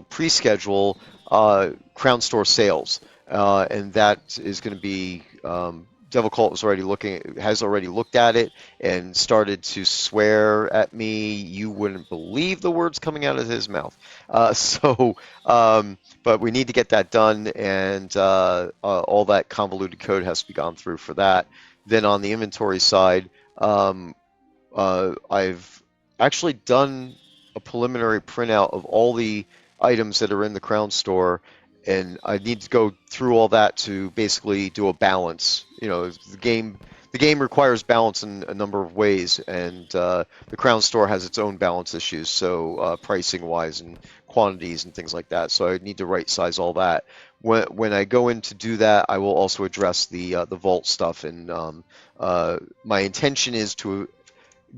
A: pre-schedule Crown Store sales. And that is going to be Devil Cult has already looked at it and started to swear at me. You wouldn't believe the words coming out of his mouth. But we need to get that done, and all that convoluted code has to be gone through for that. Then on the inventory side, um, I've actually done a preliminary printout of all the items that are in the Crown Store, and I need to go through all that to basically do a balance. The game requires balance in a number of ways, and the Crown Store has its own balance issues, so pricing wise and quantities and things like that. So I need to right size all that. When I go in to do that, I will also address the vault stuff, and my intention is to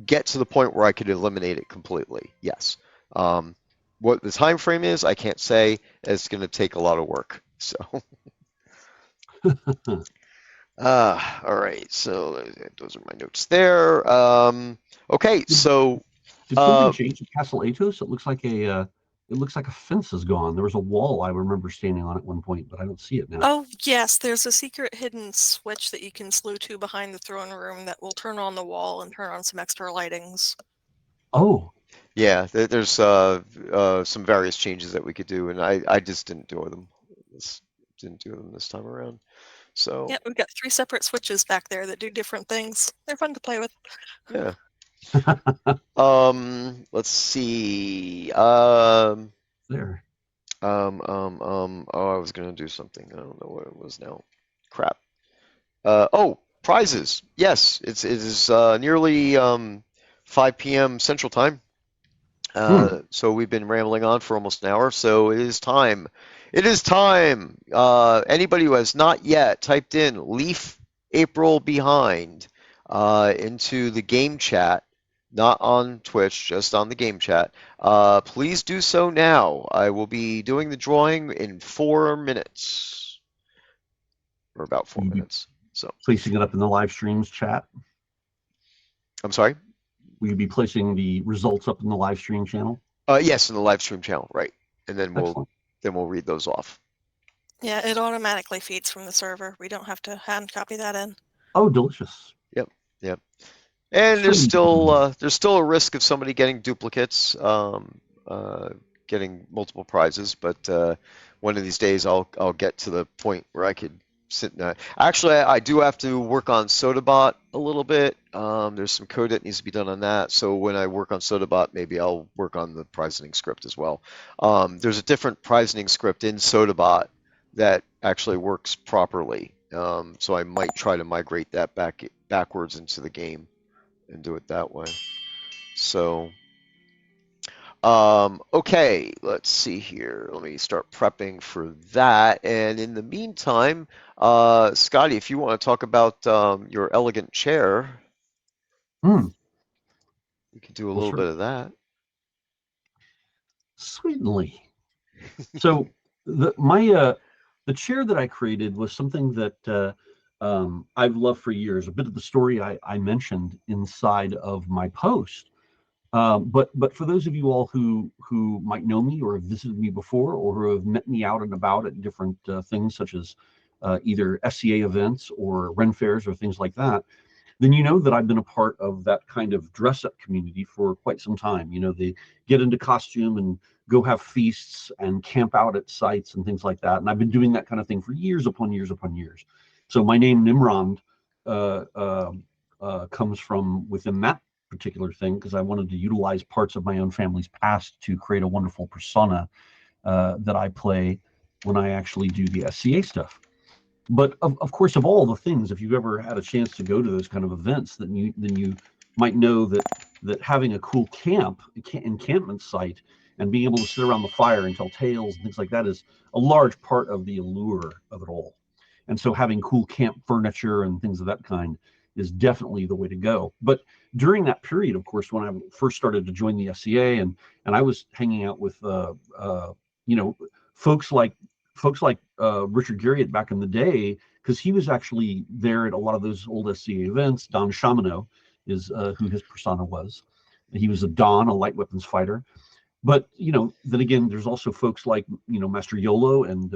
A: get to the point where I could eliminate it completely. Yes. Um, what the time frame is, I can't say. It's going to take a lot of work. So, all right. So those are my notes there. Okay.
C: Did,
A: So,
C: did something
A: uh,
C: change at Castle Atos? It looks like a fence is gone. There was a wall I remember standing on at one point, but I don't see it now.
B: Oh, yes, there's a secret hidden switch that you can slew to behind the throne room that will turn on the wall and turn on some extra lightings.
C: Oh,
A: yeah, there's some various changes that we could do, and I just didn't do them. Didn't do them this time around. So,
B: Yeah, we've got 3 separate switches back there that do different things. They're fun to play with.
A: yeah. Let's see.
C: there.
A: Oh, I was gonna do something. I don't know what it was now. Crap. Oh, prizes. Yes, it is nearly 5 p.m. Central Time.
C: Hmm.
A: So we've been rambling on for almost an hour, so it is time. It is time. Anybody who has not yet typed in Leaf April Behind into the game chat, not on Twitch, just on the game chat, please do so now. I will be doing the drawing in 4 minutes, or about
C: Will
A: four
C: you be
A: minutes. So,
C: placing it up in the live streams chat?
A: I'm sorry.
C: Will you be placing the results up in the live stream channel?
A: Yes, in the live stream channel, right? And then we'll
C: Excellent.
A: read those off.
B: Yeah, it automatically feeds from the server. We don't have to hand copy that in.
C: Oh, delicious.
A: Yep, yep. And there's
C: Sweet.
A: still a risk of somebody getting duplicates, getting multiple prizes, but one of these days I'll get to the point where I could sit. Actually, I do have to work on SodaBot a little bit. There's some code that needs to be done on that. So when I work on SodaBot, maybe I'll work on the prizoning script as well. There's a different prizoning script in SodaBot that actually works properly. So I might try to migrate that backwards into the game and do it that way. So, Okay, let's see here. Let me start prepping for that. And in the meantime, Scotty, if you want to talk about your elegant chair,
C: Hmm.
A: we can do a
C: Well,
A: little bit
C: sir,
A: of that.
C: certainly. So the chair that I created was something that I've loved for years. A bit of the story I mentioned inside of my post. But for those of you all who might know me or have visited me before or who have met me out and about at different things such as either SCA events or Ren fairs or things like that, then you know that I've been a part of that kind of dress up community for quite some time. You know, they get into costume and go have feasts and camp out at sites and things like that. And I've been doing that kind of thing for years upon years upon years. So my name Nimrod uh, uh, comes from within that particular thing because I wanted to utilize parts of my own family's past to create a wonderful persona that I play when I actually do the SCA stuff. But of course, of all the things, if you've ever had a chance to go to those kind of events, then you might know that having a cool encampment site and being able to sit around the fire and tell tales and things like that is a large part of the allure of it all. And so having cool camp furniture and things of that kind is definitely the way to go. But during that period, of course, when I first started to join the SCA and I was hanging out with you know folks like Richard Garriott back in the day, because he was actually there at a lot of those old SCA events. Don Chamino is who his persona was. He was a Don, a light weapons fighter. But then again, there's also folks like Master Yolo and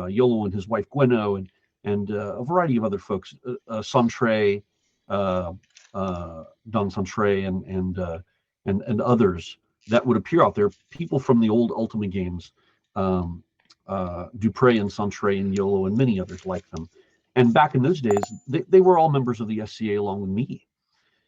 C: Yolo and his wife Gweno and a variety of other folks, Santre, uh, Don Santre, and others that would appear out there. People from the old Ultima games, um, Dupre and Santre and Yolo and many others like them. And back in those days, they were all members of the SCA along with me.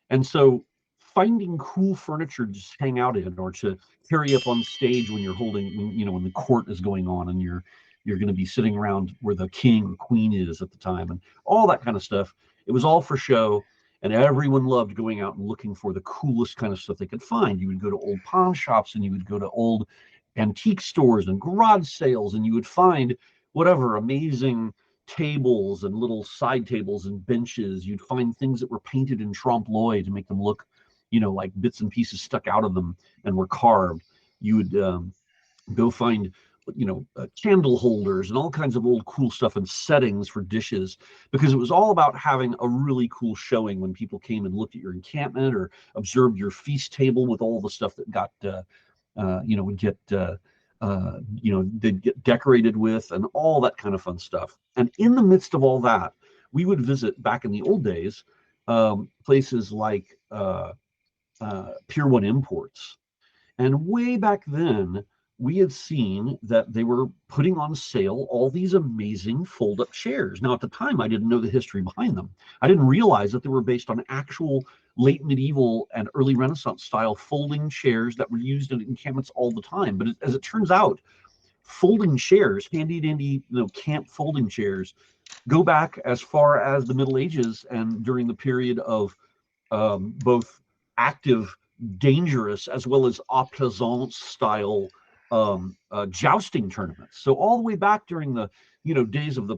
C: And so finding cool furniture to just hang out in or to carry up on stage when you're holding when the court is going on and you're going to be sitting around where the king or queen is at the time and all that kind of stuff. It was all for show, and everyone loved going out and looking for the coolest kind of stuff they could find. You would go to old pawn shops and you would go to old antique stores and garage sales and you would find whatever amazing tables and little side tables and benches. You'd find things that were painted in trompe l'oeil to make them look, like bits and pieces stuck out of them and were carved. You would go find, candle holders and all kinds of old cool stuff and settings for dishes, because it was all about having a really cool showing when people came and looked at your encampment or observed your feast table with all the stuff that got would get they'd get decorated with and all that kind of fun stuff. And in the midst of all that, we would visit back in the old days places like Pier 1 Imports. And way back then, we had seen that they were putting on sale all these amazing fold up chairs. Now, at the time, I didn't know the history behind them. I didn't realize that they were based on actual late medieval and early Renaissance style folding chairs that were used in encampments all the time. But as it turns out, folding chairs, handy dandy, camp folding chairs, go back as far as the Middle Ages and during the period of both active, dangerous, as well as opposance style jousting tournaments. So all the way back during the days of the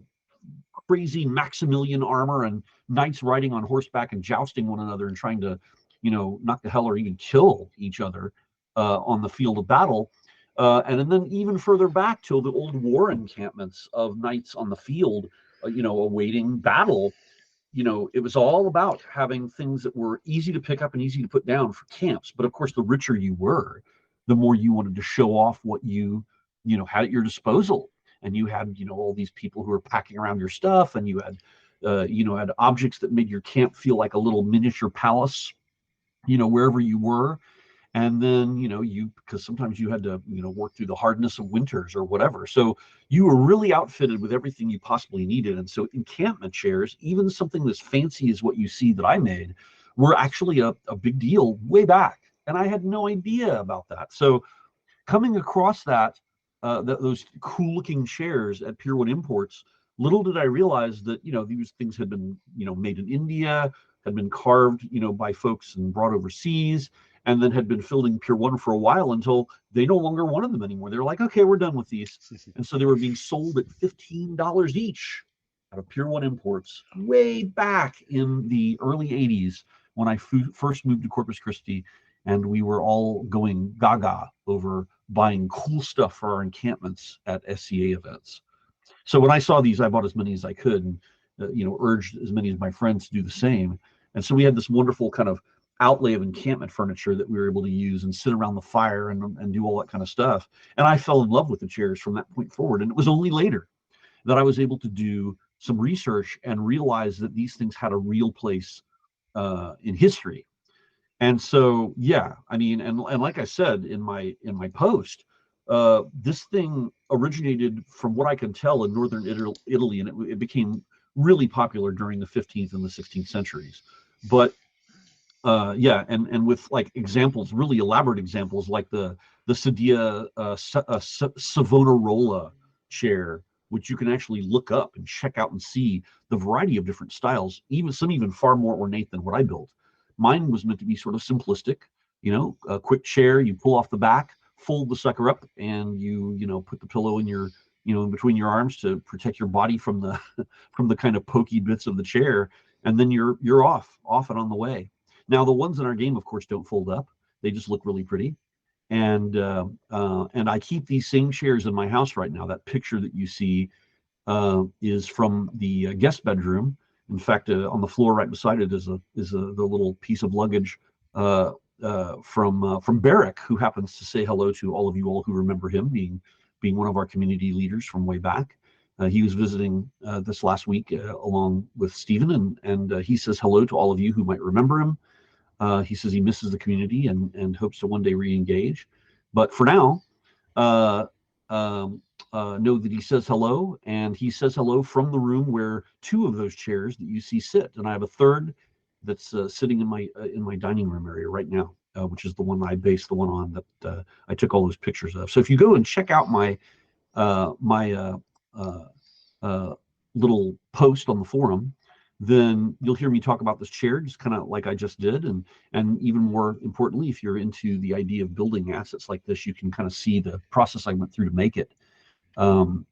C: crazy Maximilian armor and knights riding on horseback and jousting one another and trying to knock the hell or even kill each other on the field of battle. And then even further back till the old war encampments of knights on the field, awaiting battle. It was all about having things that were easy to pick up and easy to put down for camps. But of course, the richer you were, the more you wanted to show off what had at your disposal. And you had, all these people who were packing around your stuff, and you had objects that made your camp feel like a little miniature palace, wherever you were. And then because sometimes you had to work through the hardness of winters or whatever, so you were really outfitted with everything you possibly needed. And so encampment chairs, even something as fancy as what you see that I made, were actually a big deal way back, and I had no idea about that. So coming across those cool looking chairs at Pier 1 Imports, little did I realize that these things had been made in India, had been carved by folks and brought overseas, and then had been fielding Pier 1 for a while until they no longer wanted them anymore. They were like, okay, we're done with these. And so they were being sold at $15 each out of Pier 1 imports way back in the early 80s when I first moved to Corpus Christi, and we were all going gaga over buying cool stuff for our encampments at SCA events. So when I saw these, I bought as many as I could, and urged as many of my friends to do the same. And so we had this wonderful kind of outlay of encampment furniture that we were able to use and sit around the fire and do all that kind of stuff. And I fell in love with the chairs from that point forward. And it was only later that I was able to do some research and realize that these things had a real place in history. And so, yeah, I mean, and like I said in my post, this thing originated, from what I can tell, in northern Italy, and it became really popular during the 15th and the 16th centuries. But yeah, and with like examples, really elaborate examples, like the Sedia Savonarola chair, which you can actually look up and check out and see the variety of different styles, even far more ornate than what I built. Mine was meant to be sort of simplistic, a quick chair, you pull off the back, fold the sucker up, and you put the pillow in your, in between your arms to protect your body from the from the kind of pokey bits of the chair, and then you're off and on the way. Now the ones in our game, of course, don't fold up; they just look really pretty. And I keep these same chairs in my house right now. That picture that you see is from the guest bedroom. In fact, on the floor right beside it is the little piece of luggage from Barrick, who happens to say hello to all of you all who remember him, being one of our community leaders from way back. He was visiting this last week along with Stephen, and he says hello to all of you who might remember him. He says he misses the community and hopes to one day re-engage. But for now, know that he says hello, and he says hello from the room where two of those chairs that you see sit, and I have a third that's sitting in my dining room area right now, which is the one I based the one on that I took all those pictures of. So if you go and check out my little post on the forum, then you'll hear me talk about this chair, just kind of like I just did, and even more importantly, if you're into the idea of building assets like this, you can kind of see the process I went through to make it. And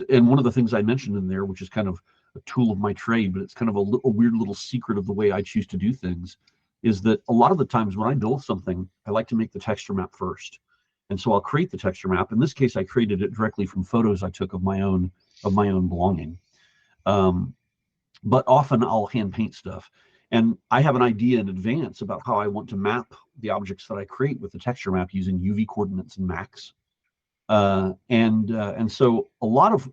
C: one of the things I mentioned in there, which is kind of a tool of my trade, but it's kind of a weird little secret of the way I choose to do things, is that a lot of the times when I build something, I like to make the texture map first. And so I'll create the texture map. In this case, I created it directly from photos I took of my own belonging. But often I'll hand paint stuff. And I have an idea in advance about how I want to map the objects that I create with the texture map using UV coordinates and max. And so a lot of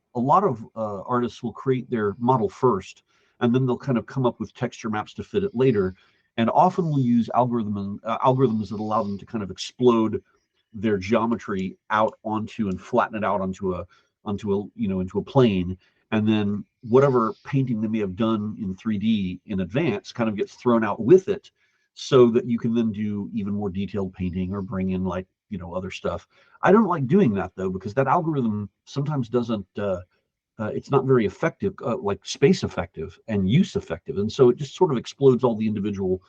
C: artists will create their model first, and then they'll kind of come up with texture maps to fit it later. And often we'll use algorithms that allow them to kind of explode their geometry out onto and flatten it out onto a plane, and then whatever painting they may have done in 3D in advance kind of gets thrown out with it, so that you can then do even more detailed painting or bring in other stuff. I don't like doing that though, because that algorithm sometimes doesn't it's not very effective, like space effective and use effective, and so it just sort of explodes all the individual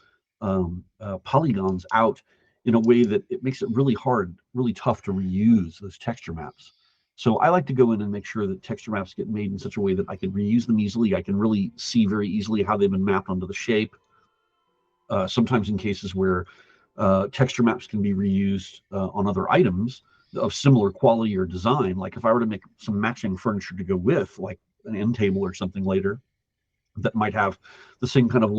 C: polygons out in a way that it makes it really tough to reuse those texture maps. So I like to go in and make sure that texture maps get made in such a way that I can reuse them easily. I can really see very easily how they've been mapped onto the shape. Sometimes in cases where texture maps can be reused on other items of similar quality or design, like if I were to make some matching furniture to go with, like an end table or something later, that might have the same kind of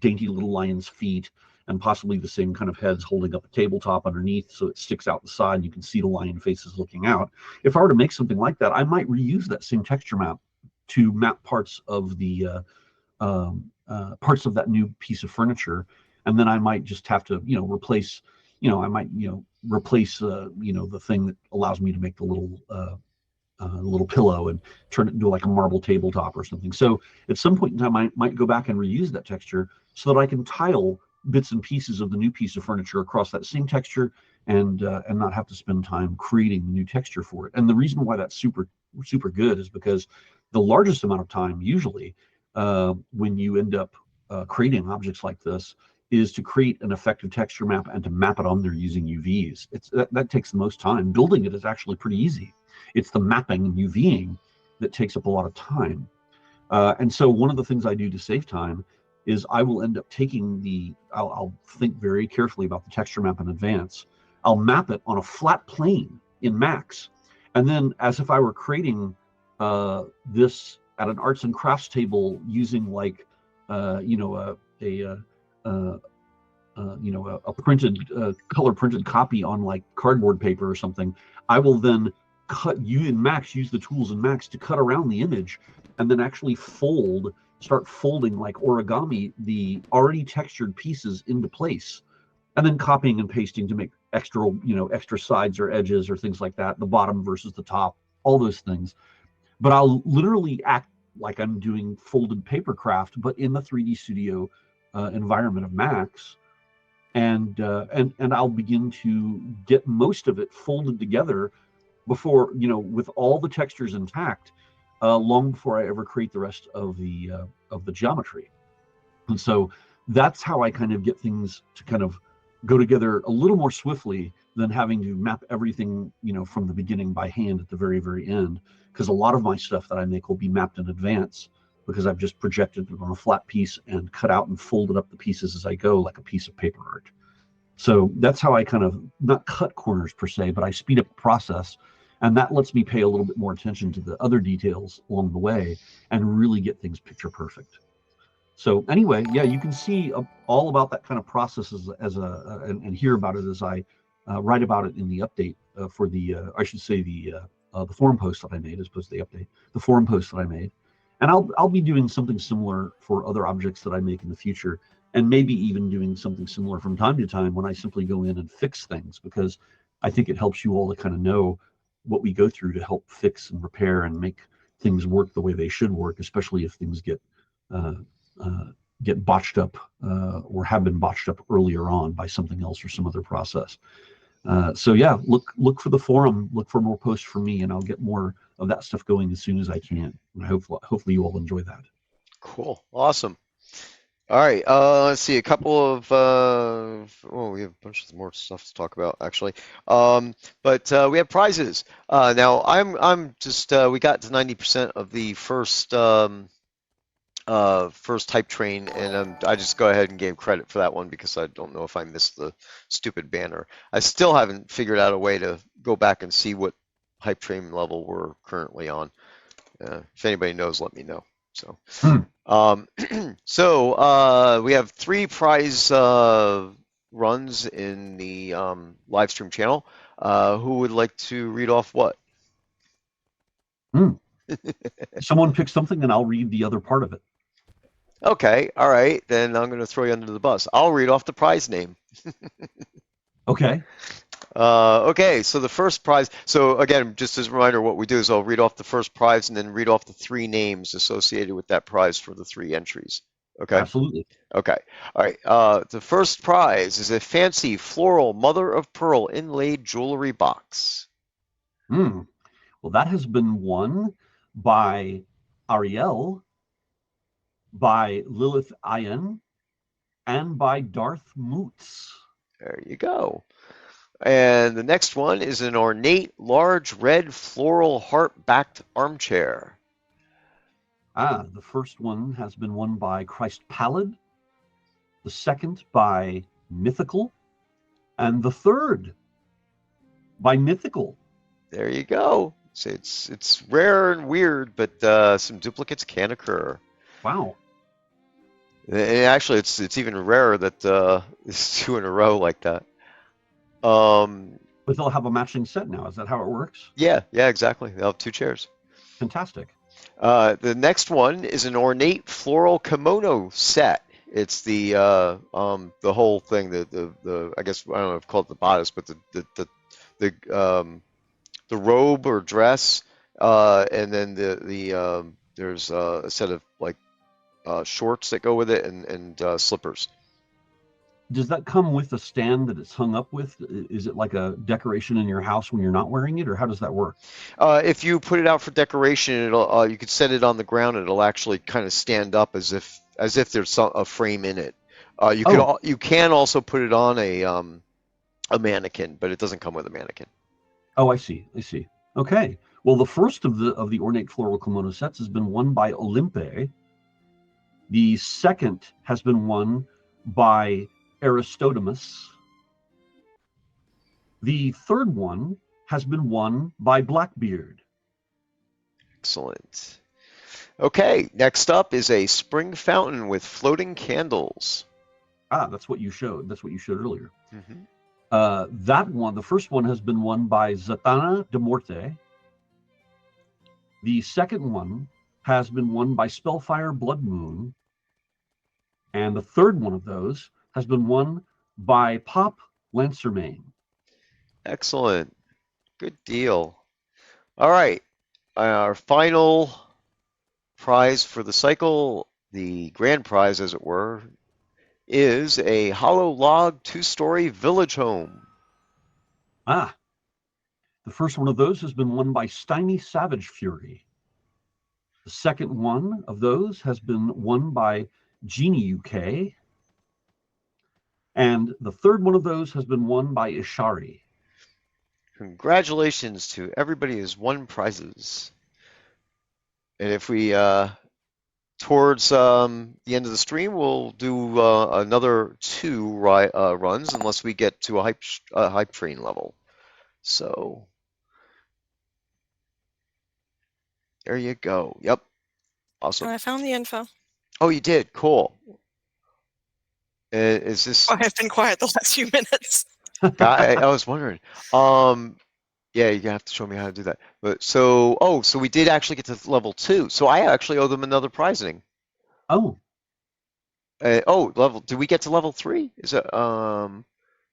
C: dainty little lion's feet, and possibly the same kind of heads holding up a tabletop underneath so it sticks out the side and you can see the lion faces looking out. If I were to make something like that, I might reuse that same texture map to map parts of the parts of that new piece of furniture, and then I might just have to replace the thing that allows me to make the little pillow and turn it into like a marble tabletop or something. So at some point in time, I might go back and reuse that texture so that I can tile bits and pieces of the new piece of furniture across that same texture, and not have to spend time creating the new texture for it. And the reason why that's super good is because the largest amount of time usually when you end up creating objects like this is to create an effective texture map and to map it on there using UVs. That takes the most time. Building it is actually pretty easy. It's the mapping and UVing that takes up a lot of time. And so one of the things I do to save time is I will end up taking I'll think very carefully about the texture map in advance. I'll map it on a flat plane in Max. And then as if I were creating this at an arts and crafts table using like, a printed color printed copy on like cardboard paper or something, I will then use the tools in Max to cut around the image and then actually start folding like origami the already textured pieces into place, and then copying and pasting to make extra sides or edges or things like that, the bottom versus the top, all those things. But I'll literally act like I'm doing folded paper craft, but in the 3D Studio environment of Max, and I'll begin to get most of it folded together before, with all the textures intact, long before I ever create the rest of the geometry. And so that's how I kind of get things to kind of go together a little more swiftly than having to map everything, from the beginning by hand at the very, very end. Because a lot of my stuff that I make will be mapped in advance because I've just projected it on a flat piece and cut out and folded up the pieces as I go, like a piece of paper art. So that's how I kind of not cut corners per se, but I speed up the process. And that lets me pay a little bit more attention to the other details along the way and really get things picture perfect. So anyway, yeah, you can see all about that kind of process and hear about it as I write about it in the update for the forum post that I made, as opposed to the update, the forum post that I made. And I'll be doing something similar for other objects that I make in the future, and maybe even doing something similar from time to time when I simply go in and fix things, because I think it helps you all to kind of know what we go through to help fix and repair and make things work the way they should work, especially if things get botched up or have been botched up earlier on by something else or some other process. So yeah, look for the forum, look for more posts from me, and I'll get more of that stuff going as soon as I can. And hopefully you all enjoy that.
A: Cool. Awesome. All right. Let's see. A couple of we have a bunch of more stuff to talk about actually. But we have prizes. Now I'm just we got to 90% of the first hype train, and I just go ahead and gave credit for that one because I don't know if I missed the stupid banner. I still haven't figured out a way to go back and see what hype train level we're currently on. If anybody knows, let me know. So, we have 3 prize runs in the Livestream channel. Who would like to read off what?
C: Someone pick something and I'll read the other part of it.
A: Okay, all right. Then I'm going to throw you under the bus. I'll read off the prize name.
C: Okay.
A: Okay, so the first prize. So again, just as a reminder, what we do is I'll read off the first prize and then read off the 3 names associated with that prize for the 3 entries. Okay.
C: Absolutely.
A: Okay. All right. The first prize is a fancy floral mother of pearl inlaid jewelry box.
C: Well, that has been won by Ariel, by Lilith Ian, and by Darth Moots.
A: There you go. And the next one is an ornate, large, red, floral, heart-backed armchair.
C: The first one has been won by Christ Pallid, the second by Mythical, and the third by Mythical.
A: There you go. So it's rare and weird, but some duplicates can occur.
C: Wow.
A: And actually, it's even rarer that it's 2 in a row like that.
C: But they'll have a matching set now. Is that how it works?
A: Yeah, exactly. They'll have 2 chairs.
C: Fantastic.
A: The next one is an ornate floral kimono set. It's the whole thing. The I guess I don't know if called the bodice, but the robe or dress, and then there's a set of like shorts that go with it and slippers.
C: Does that come with a stand that it's hung up with? Is it like a decoration in your house when you're not wearing it, or how does that work?
A: If you put it out for decoration, you could set it on the ground and it'll actually kind of stand up as if there's a frame in it.
C: Oh,
A: You can also put it on a mannequin, but it doesn't come with a mannequin.
C: oh, I see. I see. Okay. Well, the first of the ornate floral kimono sets has been won by Olympe. The second has been won by Aristodemus. The third one has been won by Blackbeard.
A: Excellent. Okay, next up is a spring fountain with floating candles.
C: Ah, that's what you showed. That's what you showed earlier.
A: Hmm.
C: That one, the first one, has been won by Zatanna de Morte. The second one has been won by Spellfire Blood Moon. And the third one of those has been won by Pop Lancermane.
A: Excellent. Good deal. All right, our final prize for the cycle, the grand prize, as it were, is a hollow log two-story village home.
C: Ah, the first one of those has been won by Steiny Savage Fury. The second one of those has been won by Genie UK. And the third one of those has been won by Ishari.
A: Congratulations to everybody who's won prizes. And if we towards the end of the stream, we'll do another two runs unless we get to a hype train level. So there you go. Yep. Awesome.
B: I found the info.
A: Oh, you did. Cool. Is this
B: Oh, I've been quiet the last few minutes.
A: guy? I was wondering. Yeah, you have to show me how to do that. But so we did actually get to level 2. So I actually owe them another prizing.
C: Oh,
A: Did we get to level 3? Is it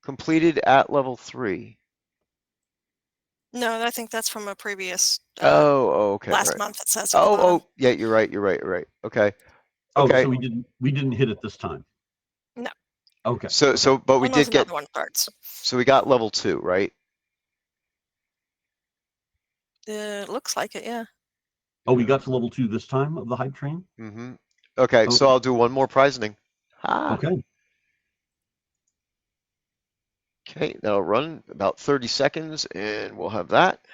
A: completed at level 3?
B: No, I think that's from a previous
A: Okay,
B: last
A: right.
B: month. It says at the bottom.
A: Oh, yeah, you're right. You're right. Okay.
C: oh,
A: Okay.
C: so we didn't hit it this time.
B: No.
C: Okay.
A: But we
B: Unless
A: did get,
B: another one starts.
A: so we got level 2, right?
B: It looks like it, yeah.
C: Oh, we got to level 2 this time of the hype train?
A: Mm-hmm. Okay, so
C: Okay.
A: I'll do one more prizing.
C: Okay.
A: Okay, that'll run about 30 seconds, and we'll have that.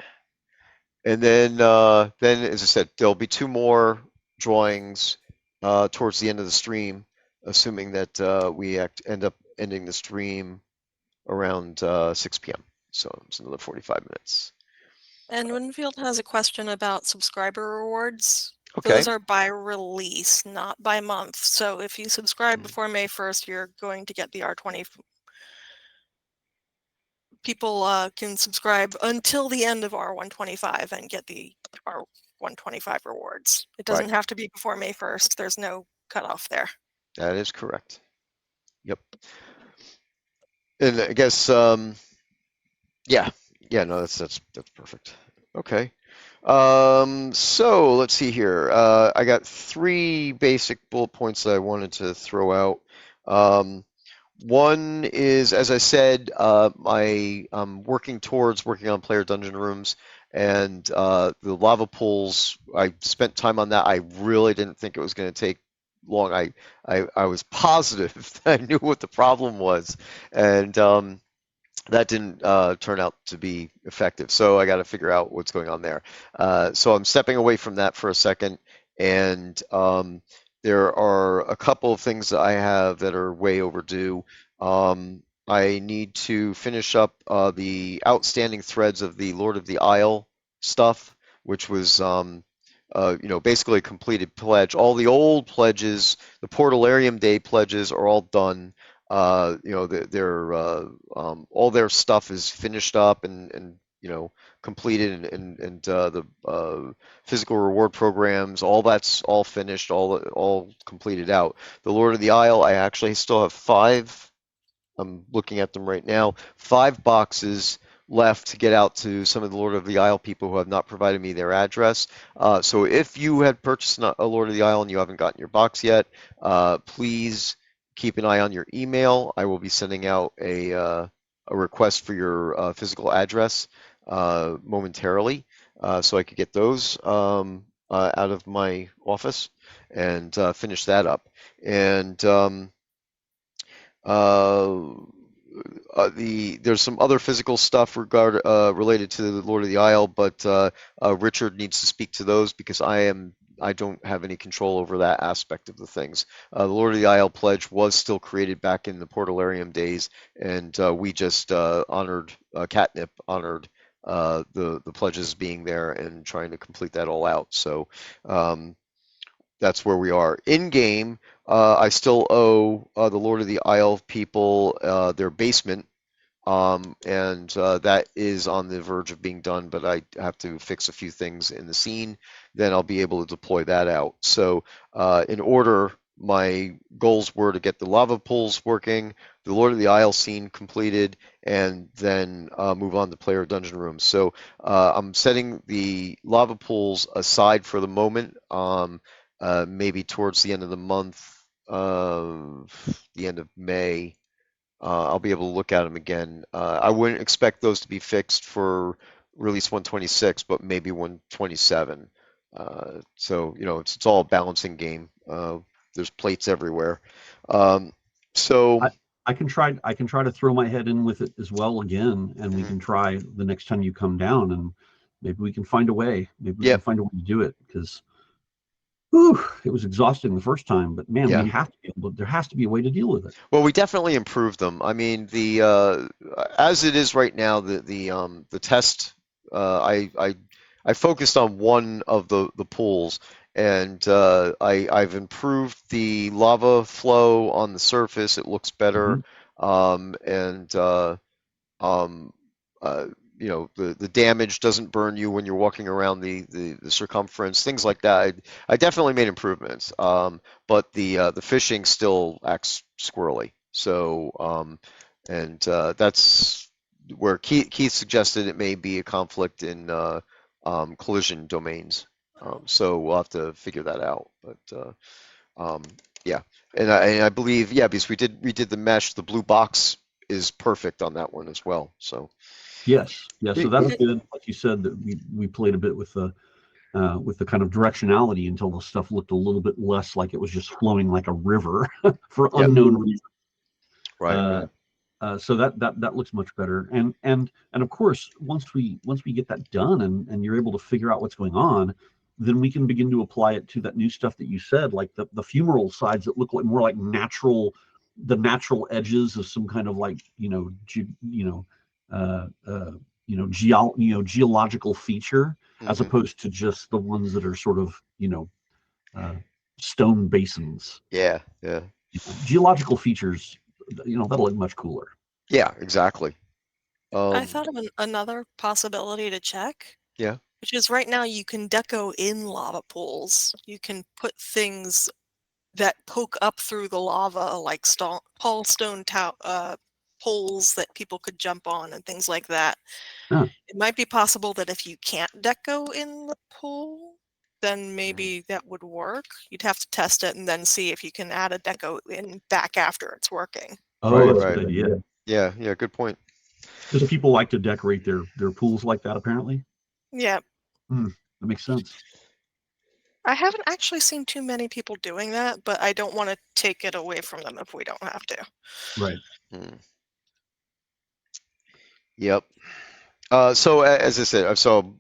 A: And then, as I said, there'll be 2 more drawings towards the end of the stream, assuming that we end up ending the stream around 6 p.m. So it's another 45 minutes.
B: And Winfield has a question about subscriber rewards.
A: Okay.
B: Those are by release, not by month. So if you subscribe before May 1st, you're going to get the R20. People can subscribe until the end of R125 and get the R125 rewards. It doesn't have to be before May 1st. There's no cutoff there.
A: That is correct. Yep. And I guess, yeah, no, that's perfect. Okay. So let's see here. I got 3 basic bullet points that I wanted to throw out. One is, as I said, I'm working on player dungeon rooms, and the lava pools. I spent time on that. I really didn't think it was going to take long. I was positive that I knew what the problem was, and that didn't turn out to be effective. So I got to figure out what's going on there. So I'm stepping away from that for a second, and there are a couple of things that I have that are way overdue. I need to finish up the outstanding threads of the Lord of the Isle stuff, which was basically a completed pledge. All the old pledges, the Portalarium Day pledges, are all done. All their stuff is finished up and completed, and the physical reward programs, all that's all finished, all completed out. The Lord of the Isle, I actually still have 5. I'm looking at them right now. 5 boxes left to get out to some of the Lord of the Isle people who have not provided me their address. So if you had purchased a Lord of the Isle and you haven't gotten your box yet, please keep an eye on your email. I will be sending out a request for your physical address momentarily, so I could get those out of my office and finish that up. And Uh, there's some other physical stuff related to the Lord of the Isle, but Richard needs to speak to those because I don't have any control over that aspect of the things. The Lord of the Isle pledge was still created back in the Portalarium days, and we just honored Catnip honored the pledges being there and trying to complete that all out. So um, that's where we are. In game, I still owe the Lord of the Isle people their basement, and that is on the verge of being done, but I have to fix a few things in the scene. Then I'll be able to deploy that out. So, in order, my goals were to get the lava pools working, the Lord of the Isle scene completed, and then move on to player dungeon rooms. So, I'm setting the lava pools aside for the moment. Maybe towards the end of the month, the end of May, I'll be able to look at them again. I wouldn't expect those to be fixed for release 126, but maybe 127. So, it's all a balancing game. There's plates everywhere. Um, so,
C: I, I can try to throw my head in with it as well again, and we
A: mhm.
C: can try the next time you come down, and maybe we can find a way. Maybe we can
A: Yep,
C: find a way to do it because it was exhausting the first time. But man, we
A: yeah.
C: have to be able. There has to be a way to deal with it.
A: Well, we definitely improved them. I mean, the as it is right now, the test, I focused on one of the pools, and I've improved the lava flow on the surface. It looks better,
C: Hmm.
A: and um, uh, the damage doesn't burn you when you're walking around the circumference, things like that. I definitely made improvements, but the fishing still acts squirrely. So, and that's where Keith suggested it may be a conflict in collision domains. So we'll have to figure that out. But yeah, and I believe, yeah, because we did the mesh. The blue box is perfect on that one as well. So
C: Yes, yeah. So that's
B: It,
C: good. Like you said, that we played a bit with the kind of directionality until the stuff looked a little bit less like it was just flowing like a river for
A: yep,
C: unknown reasons.
A: right,
C: Uh,
A: right.
C: so that looks much better. And of course, once we get that done and you're able to figure out what's going on, then we can begin to apply it to that new stuff that you said, like the fumarole sides that look like more like the natural edges of some kind of like uh, uh, geological feature, as
A: Hmm.
C: opposed to just the ones that are sort of uh, stone basins.
A: Yeah, yeah,
C: Geological features, that'll look much cooler.
A: yeah, exactly.
B: I
A: Um,
B: thought of another possibility to check,
A: yeah.
B: which is right now you can deco in lava pools. You can put things that poke up through the lava, like tall stone poles that people could jump on and things like that.
C: Huh.
B: It might be possible that if you can't deco in the pool, then
A: Mhm.
B: maybe that would work. You'd have to test it and then see if you can add a deco in back after it's working.
C: Oh,
A: Right,
C: that's a
A: right.
C: good idea.
A: Yeah, yeah, good point.
C: Because people like to decorate their pools like that, apparently.
B: Yeah,
C: Hmm, that makes sense.
B: I haven't actually seen too many people doing that, but I don't want to take it away from them if we don't have to.
C: Right.
A: Hmm. Yep. So as I said, so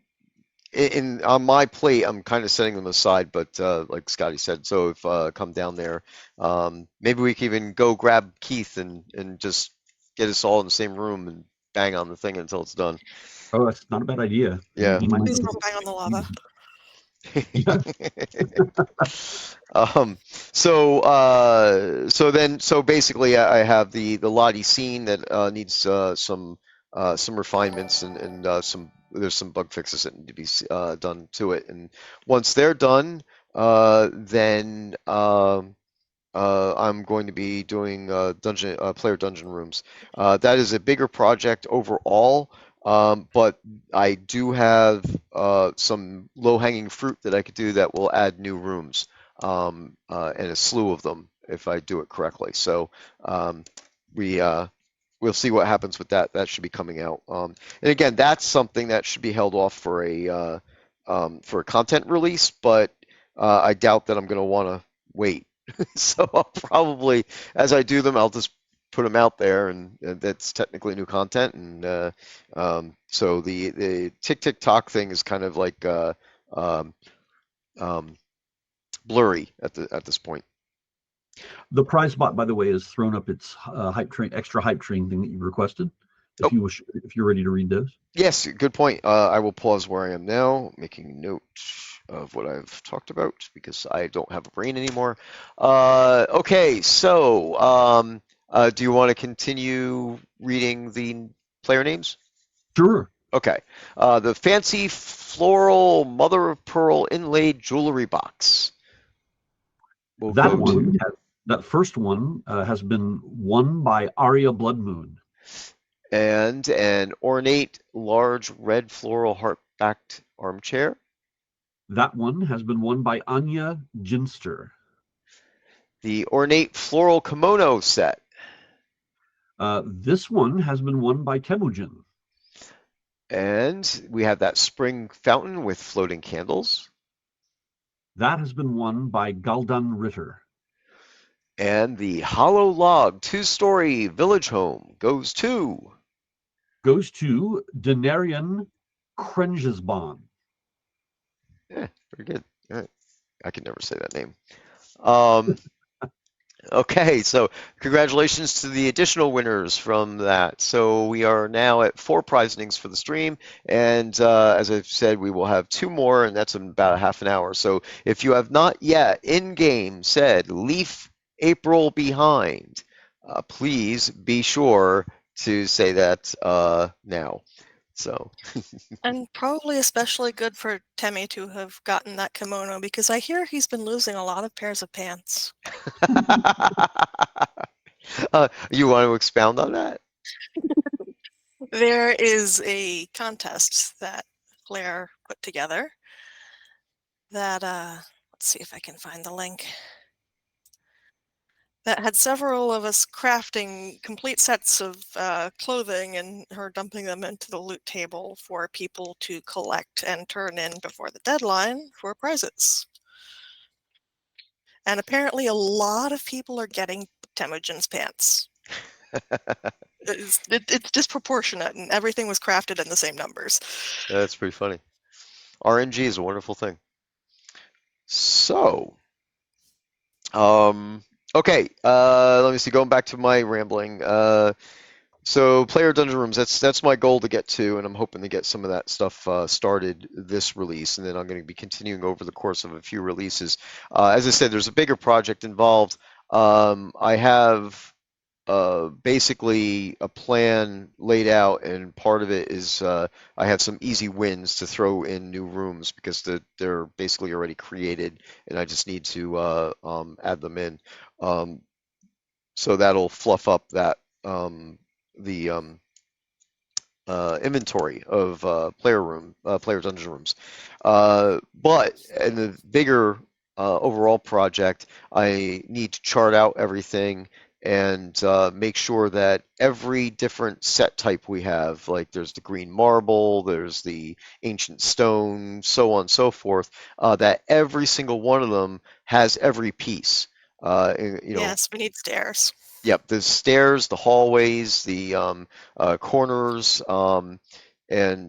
A: in on my plate, I'm kind of setting them aside, but like Scotty said, so if come down there, maybe we can even go grab Keith and just get us all in the same room and bang on the thing until it's done.
C: Oh, that's not a bad idea. And
A: Yeah.
C: he might
B: Please
C: even.
B: don't bang on the lava.
C: Yeah.
A: Um, so basically I have the Lottie scene that needs some refinements and there's some bug fixes that need to be done to it. And once they're done, then I'm going to be doing player dungeon rooms. That is a bigger project overall, but I do have some low-hanging fruit that I could do that will add new rooms, and a slew of them if I do it correctly. So um, we we'll see what happens with that. That should be coming out. And again, that's something that should be held off for a content release, but I doubt that I'm going to want to wait. So I'll probably, as I do them, I'll just put them out there, and that's technically new content. And so the tick tick tock thing is kind of like um, um, blurry at this point.
C: The prize bot, by the way, has thrown up its extra hype train thing that you requested.
A: Oh,
C: If you're ready to read those.
A: yes, good point. I will pause where I am now, making note of what I've talked about because I don't have a brain anymore. Okay, so do you want to continue reading the player names?
C: Sure.
A: Okay. The fancy floral mother of pearl inlaid jewelry box will
C: That
A: go
C: one,
A: to,
C: that first one, has been won by Arya Bloodmoon.
A: and an ornate large red floral heart-backed armchair.
C: That one has been won by Anya Ginster.
A: The ornate floral kimono set.
C: This one has been won by Temujin.
A: And we have that spring fountain with floating candles.
C: That has been won by Galdan Ritter.
A: And the hollow log two-story village home goes to.
C: Goes to Denarian Krengesbon.
A: Yeah, very good. All right. I can never say that name. Um, Okay, so congratulations to the additional winners from that. So we are now at 4 prizings for the stream, and as I've said, we will have 2 more, and that's in about a half an hour. So if you have not yet in-game said "Leaf April behind," please be sure to say that now. So
B: And probably especially good for Temmie to have gotten that kimono because I hear he's been losing a lot of pairs of pants.
A: you want to expound on that?
B: There is a contest that Claire put together that, let's see if I can find the link, that had several of us crafting complete sets of clothing and her dumping them into the loot table for people to collect and turn in before the deadline for prizes. And apparently a lot of people are getting Temujin's pants. It's disproportionate, and everything was crafted in the same numbers.
A: That's pretty funny. RNG is a wonderful thing. So, okay, let me see. Going back to my rambling. So player dungeon rooms. That's my goal to get to, and I'm hoping to get some of that stuff started this release, and then I'm going to be continuing over the course of a few releases. As I said, there's a bigger project involved. I have basically a plan laid out, and part of it is I have some easy wins to throw in new rooms because they're basically already created, and I just need to add them in. Um, so that'll fluff up that the inventory of player dungeon rooms. But in the bigger overall project, I need to chart out everything and make sure that every different set type we have, like there's the green marble, there's the ancient stone, so on and so forth, that every single one of them has every piece.
B: Yes, we need stairs.
A: Yep, the stairs, the hallways, the corners, and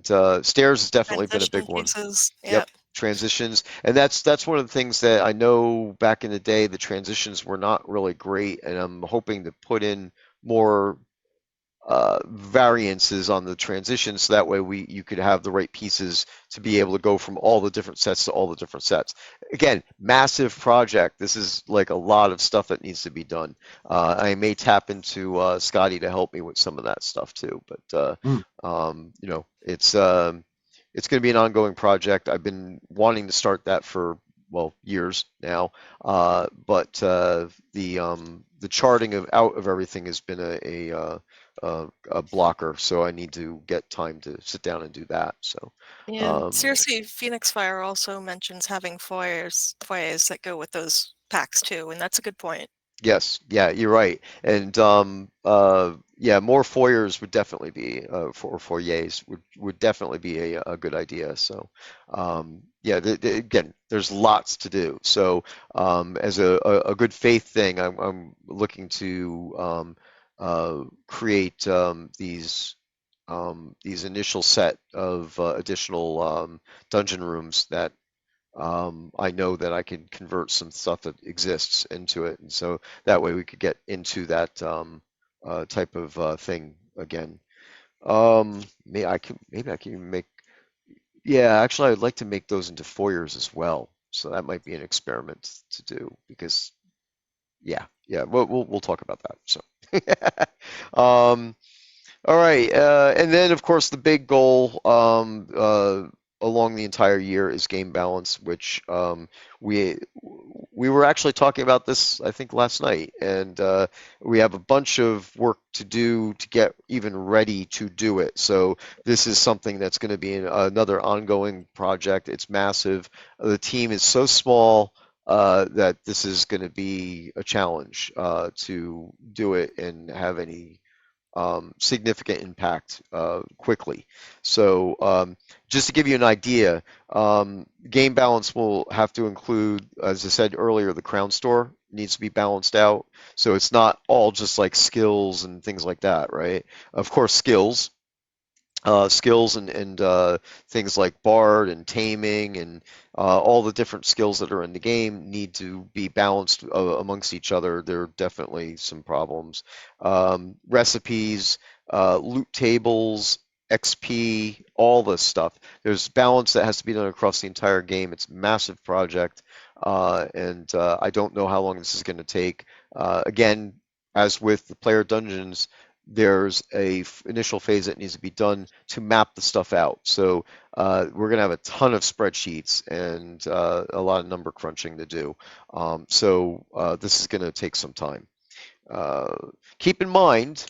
A: stairs has definitely been a
B: Transition
A: big one.
B: pieces.
A: Yep,
B: Yep.
A: transitions, and that's one of the things that I know back in the day the transitions were not really great, and I'm hoping to put in more variances on the transition so that way you could have the right pieces to be able to go from all the different sets to all the different sets. Again, massive project. This is like a lot of stuff that needs to be done. I may tap into Scottie to help me with some of that stuff too, but
C: Mm.
A: it's going to be an ongoing project. I've been wanting to start that for well years now, but the charting out of everything has been a blocker, so I need to get time to sit down and do that. So,
B: Yeah. Seriously, Phoenix Fire also mentions having foyers that go with those packs too, and that's a good point.
A: yes, yeah, you're right. And yeah, more foyers would definitely be for foyers would definitely be a good idea. So, yeah, again, there's lots to do. So, as a good faith thing, I'm looking to create these initial set of additional dungeon rooms that I know that I can convert some stuff that exists into it, and so that way we could get into that type of thing again. Maybe I can even make. Yeah, actually, I'd like to make those into foyers as well. So that might be an experiment to do because yeah, we'll talk about that. So, um, all right, and then of course the big goal along the entire year is game balance, which we we were actually talking about this I think last night, and we have a bunch of work to do to get even ready to do it. So this is something that's going to be another ongoing project. It's massive. The team is so small. That this is going to be a challenge to do it and have any significant impact quickly. So just to give you an idea, game balance will have to include, as I said earlier, the crown store needs to be balanced out. So it's not all just like skills and things like that, right? Of course, skills and things like Bard and Taming and all the different skills that are in the game need to be balanced amongst each other. There are definitely some problems. Recipes, loot tables, XP, all this stuff. There's balance that has to be done across the entire game. It's a massive project, and I don't know how long this is going to take. Again, as with the player dungeons, there's a initial phase that needs to be done to map the stuff out. So we're going to have a ton of spreadsheets and a lot of number crunching to do. So this is going to take some time. Uh, Keep in mind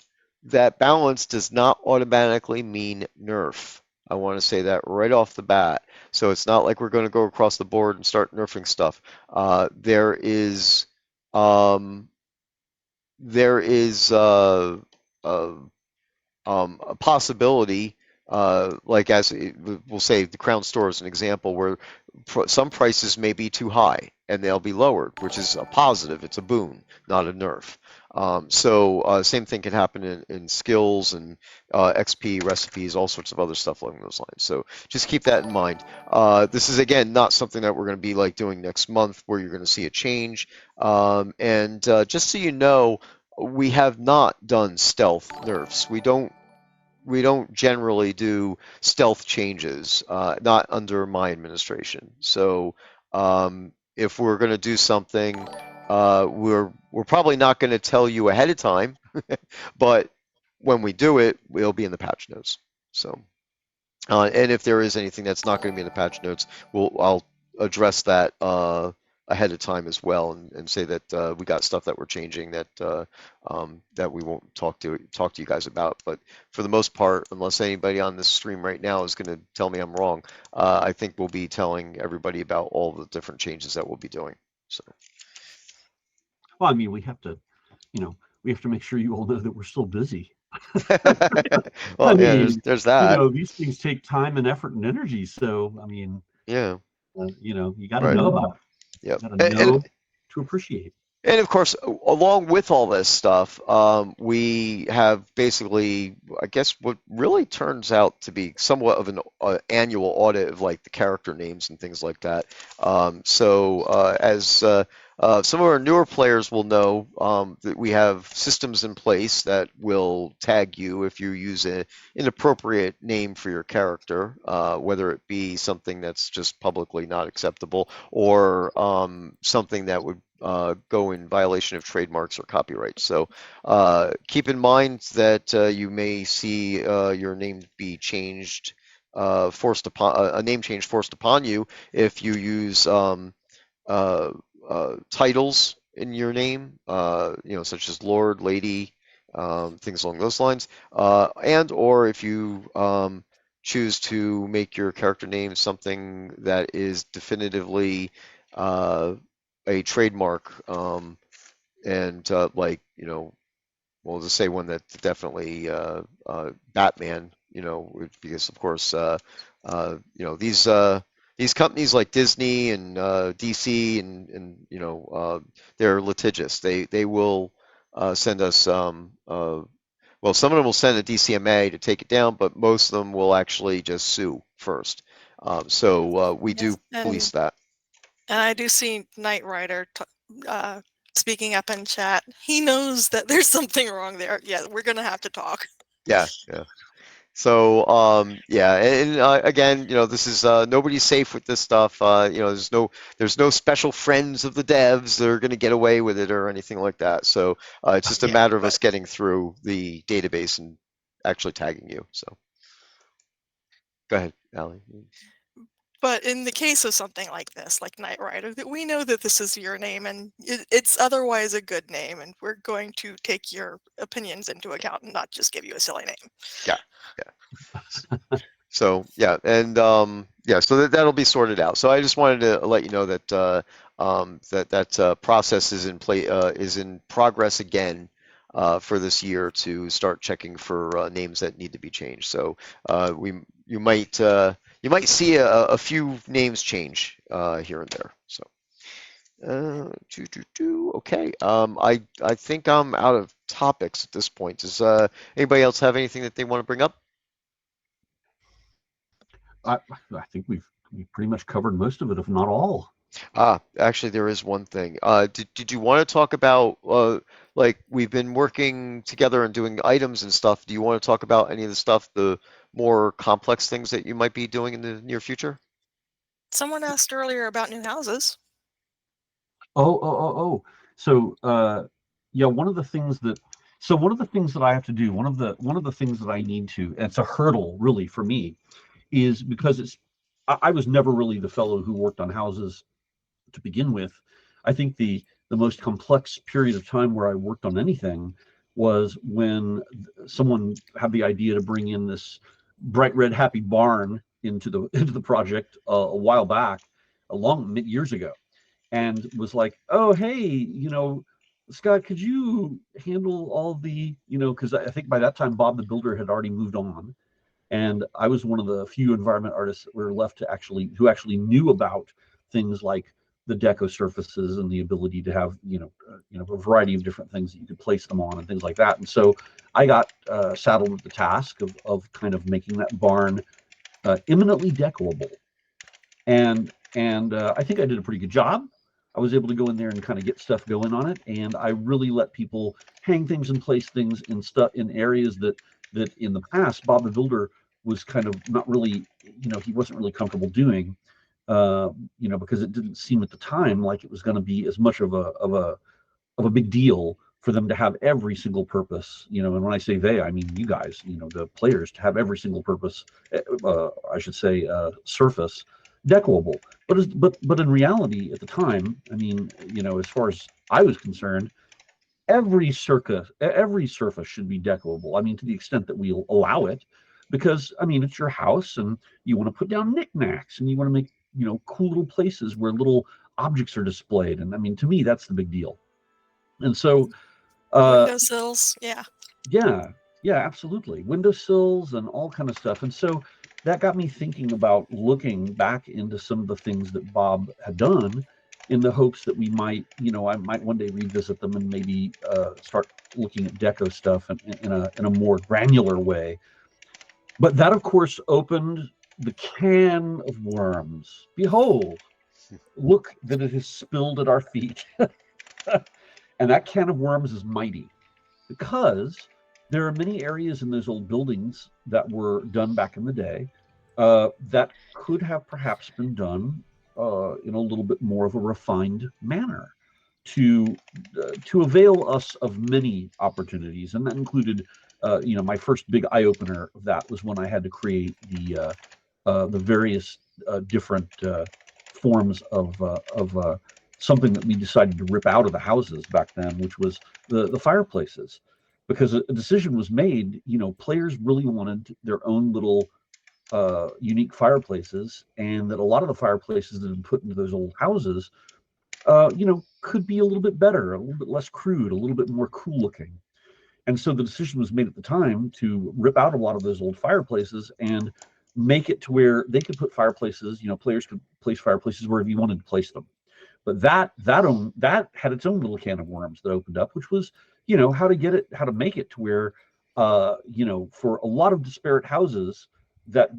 A: that balance does not automatically mean nerf. I want to say that right off the bat. So it's not like we're going to go across the board and start nerfing stuff. There is um, there is uh, a possibility, like as we'll say, the Crown Store is an example where some prices may be too high and they'll be lowered, which is a positive. It's a boon, not a nerf. So same thing can happen in skills and XP recipes, all sorts of other stuff along those lines. So just keep that in mind. This is again not something that we're going to be like doing next month, where you're going to see a change. And just so you know, we have not done stealth nerfs. We don't generally do stealth changes, not under my administration. So if we're going to do something, we're probably not going to tell you ahead of time, but when we do it, it'll be in the patch notes. So. And if there is anything that's not going to be in the patch notes, I'll address that ahead of time as well, and say that we got stuff that we're changing that we won't talk to you guys about. But for the most part, unless anybody on this stream right now is going to tell me I'm wrong, I think we'll be telling everybody about all the different changes that we'll be doing. So.
C: Well, I mean, we have to make sure you all know that we're still busy. I
A: Well, yeah,
C: mean,
A: there's that.
C: these things take time and effort and energy. So, I mean,
A: Yeah,
C: you got to
A: right.
C: know about it.
A: Yep.
C: You got to know to appreciate.
A: And of course, along with all this stuff, we have basically, I guess, what really turns out to be somewhat of an annual audit of like the character names and things like that. As some of our newer players will know, that we have systems in place that will tag you if you use an inappropriate name for your character, whether it be something that's just publicly not acceptable or something that would go in violation of trademarks or copyright. So keep in mind that you may see your name be changed, forced upon a name change forced upon you if you use uh, titles in your name, such as Lord, Lady, things along those lines, and or if you choose to make your character name something that is definitively uh, a trademark, and we'll just say one that definitely Batman, because of course, these companies like Disney and DC and they're litigious. They will send us well, some of them will send a DCMA to take it down, but most of them will actually just sue first. So we
B: Yes,
A: do police that.
B: And I do see Knight Rider speaking up in chat. He knows that there's something wrong there. Yeah, we're gonna have to talk.
A: Yeah, yeah. So yeah, and again, this is nobody's safe with this stuff. There's no special friends of the devs that are going to get away with it or anything like that. So it's just a
C: Yeah,
A: matter of
B: but
A: us getting through the database and actually tagging you. So go ahead, Allie.
B: But in the case of something like this, like Knight Rider, that we know that this is your name and it's otherwise a good name, and we're going to take your opinions into account and not just give you a silly name.
A: Yeah, yeah. So yeah, and yeah, so that'll be sorted out. So I just wanted to let you know that that process is in progress again for this year to start checking for names that need to be changed. So you might see a few names change here and there. So okay. I think I'm out of topics at this point. Does anybody else have anything that they want to bring up?
C: I think we've pretty much covered most of it, if not all.
A: Actually, there is one thing. Did you want to talk about like we've been working together and doing items and stuff? Do you want to talk about any of the stuff, the more complex things that you might be doing in the near future?
B: Someone asked earlier about new houses.
C: Oh. So, yeah, one of the things that I have to do, one of the things that I need to, and it's a hurdle really for me, is because I was never really the fellow who worked on houses to begin with. I think the most complex period of time where I worked on anything was when someone had the idea to bring in this bright red happy barn into the project a while back, a long years ago, and was like, oh hey, Scott, could you handle all the, because I think by that time Bob the Builder had already moved on, and I was one of the few environment artists that were left who actually knew about things like the deco surfaces and the ability to have a variety of different things that you could place them on and things like that. And so I got saddled with the task of kind of making that barn imminently decoable, and I think I did a pretty good job. I was able to go in there and kind of get stuff going on it, and I really let people hang things and place things in areas that in the past Bob the Builder was kind of not really, he wasn't really comfortable doing, because it didn't seem at the time like it was going to be as much of a big deal for them to have every single purpose, and when I say they, I mean you guys, the players, to have every single purpose, I should say, surface decoable. But in reality, at the time, I mean, as far as I was concerned, every surface should be decoable. I mean, to the extent that we'll allow it, because I mean, it's your house, and you want to put down knickknacks, and you want to make cool little places where little objects are displayed, and I mean, to me, that's the big deal. And so,
B: Windowsills, yeah.
C: yeah, absolutely, windowsills and all kind of stuff. And so that got me thinking about looking back into some of the things that Bob had done, in the hopes that we might, I might one day revisit them and maybe start looking at deco stuff in a more granular way. But that, of course, opened the can of worms. Behold, look that it has spilled at our feet. And that can of worms is mighty, because there are many areas in those old buildings that were done back in the day that could have perhaps been done in a little bit more of a refined manner to avail us of many opportunities. And that included, my first big eye opener of that was when I had to create the various different forms of something that we decided to rip out of the houses back then, which was the fireplaces, because a decision was made. Players really wanted their own little unique fireplaces, and that a lot of the fireplaces that had been put into those old houses, could be a little bit better, a little bit less crude, a little bit more cool looking. And so the decision was made at the time to rip out a lot of those old fireplaces and make it to where they could put fireplaces, players could place fireplaces wherever you wanted to place them. But that had its own little can of worms that opened up, which was, how to make it to where, for a lot of disparate houses that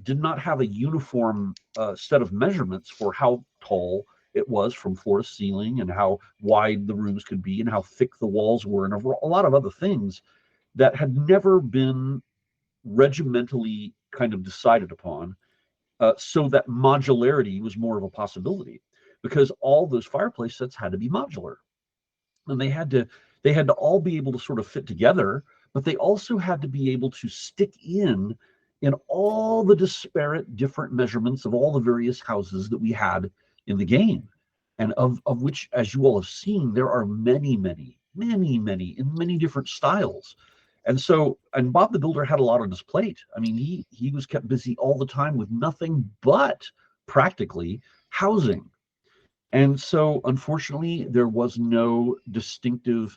C: did not have a uniform set of measurements for how tall it was from floor to ceiling, and how wide the rooms could be, and how thick the walls were, and a lot of other things that had never been regimentally kind of decided upon, so that modularity was more of a possibility, because all those fireplace sets had to be modular, and they had to all be able to sort of fit together, but they also had to be able to stick in all the disparate different measurements of all the various houses that we had in the game, and of which, as you all have seen, there are many, many, many, many in many different styles. And Bob the Builder had a lot on his plate. I mean, he was kept busy all the time with nothing but practically housing. And so, unfortunately, there was no distinctive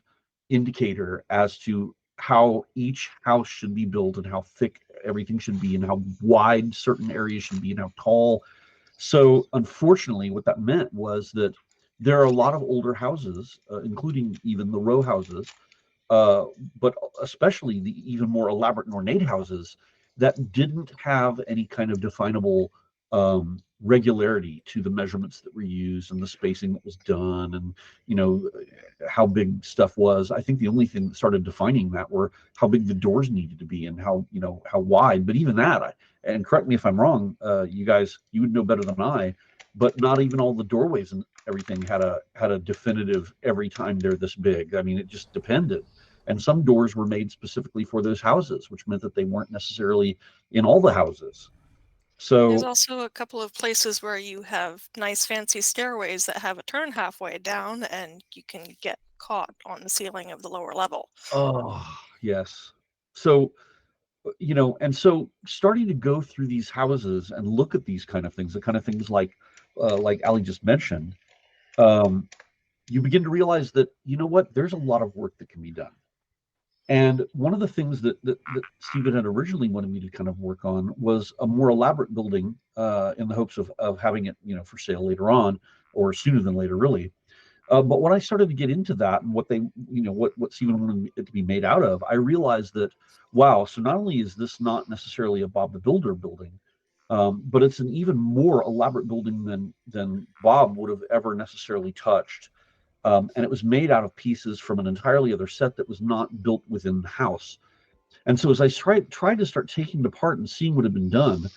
C: indicator as to how each house should be built, and how thick everything should be, and how wide certain areas should be, and how tall. So, unfortunately, what that meant was that there are a lot of older houses, including even the row houses, uh, but especially the even more elaborate and ornate houses, that didn't have any kind of definable regularity to the measurements that were used, and the spacing that was done, and you know how big stuff was. I think the only thing that started defining that were how big the doors needed to be, and how wide. But even that, and correct me if I'm wrong, you guys, you would know better than I, but not even all the doorways and everything had a definitive every time they're this big. I mean, it just depended. And some doors were made specifically for those houses, which meant that they weren't necessarily in all the houses.
B: There's
C: So,
B: also a couple of places where you have nice fancy stairways that have a turn halfway down, and you can get caught on the ceiling of the lower level.
C: oh, yes. So, and so starting to go through these houses and look at these kind of things, the kind of things like Ali just mentioned, um, you begin to realize that, what, there's a lot of work that can be done. And one of the things that Stephen had originally wanted me to kind of work on was a more elaborate building, in the hopes of having it, for sale later on, or sooner than later, really. But when I started to get into that, and what Stephen wanted it to be made out of, I realized that, wow, so not only is this not necessarily a Bob the Builder building, but it's an even more elaborate building than Bob would have ever necessarily touched. And it was made out of pieces from an entirely other set that was not built within the house. And so as I tried to start taking it apart and seeing what had been done,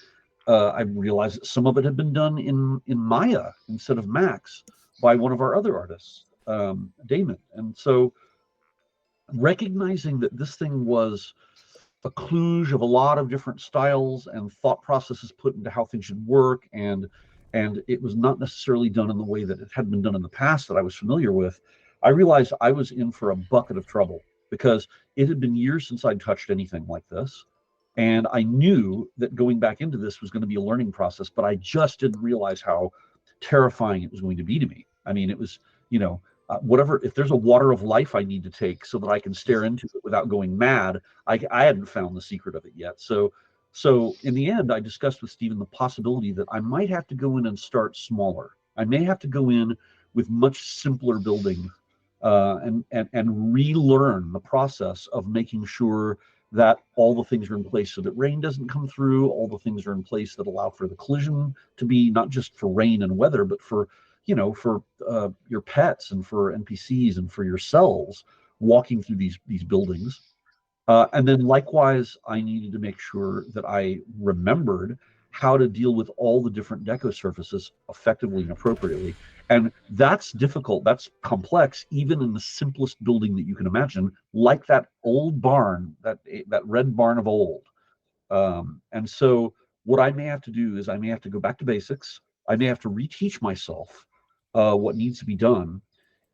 C: I realized that some of it had been done in Maya instead of Max by one of our other artists, Damon. And so recognizing that this thing was a kludge of a lot of different styles and thought processes put into how things should work, and it was not necessarily done in the way that it had been done in the past that I was familiar with, I realized I was in for a bucket of trouble, because it had been years since I'd touched anything like this. And I knew that going back into this was going to be a learning process, but I just didn't realize how terrifying it was going to be to me. I mean, it was, whatever, if there's a water of life I need to take so that I can stare into it without going mad, I hadn't found the secret of it yet. So in the end, I discussed with Stephen the possibility that I might have to go in and start smaller. I may have to go in with much simpler building, and relearn the process of making sure that all the things are in place so that rain doesn't come through. All the things are in place that allow for the collision to be not just for rain and weather, but for your pets and for NPCs and for yourselves walking through these buildings. And then likewise, I needed to make sure that I remembered how to deal with all the different deco surfaces effectively and appropriately. And that's difficult, that's complex, even in the simplest building that you can imagine, like that old barn, that red barn of old. And so what I may have to do is I may have to go back to basics. I may have to reteach myself what needs to be done.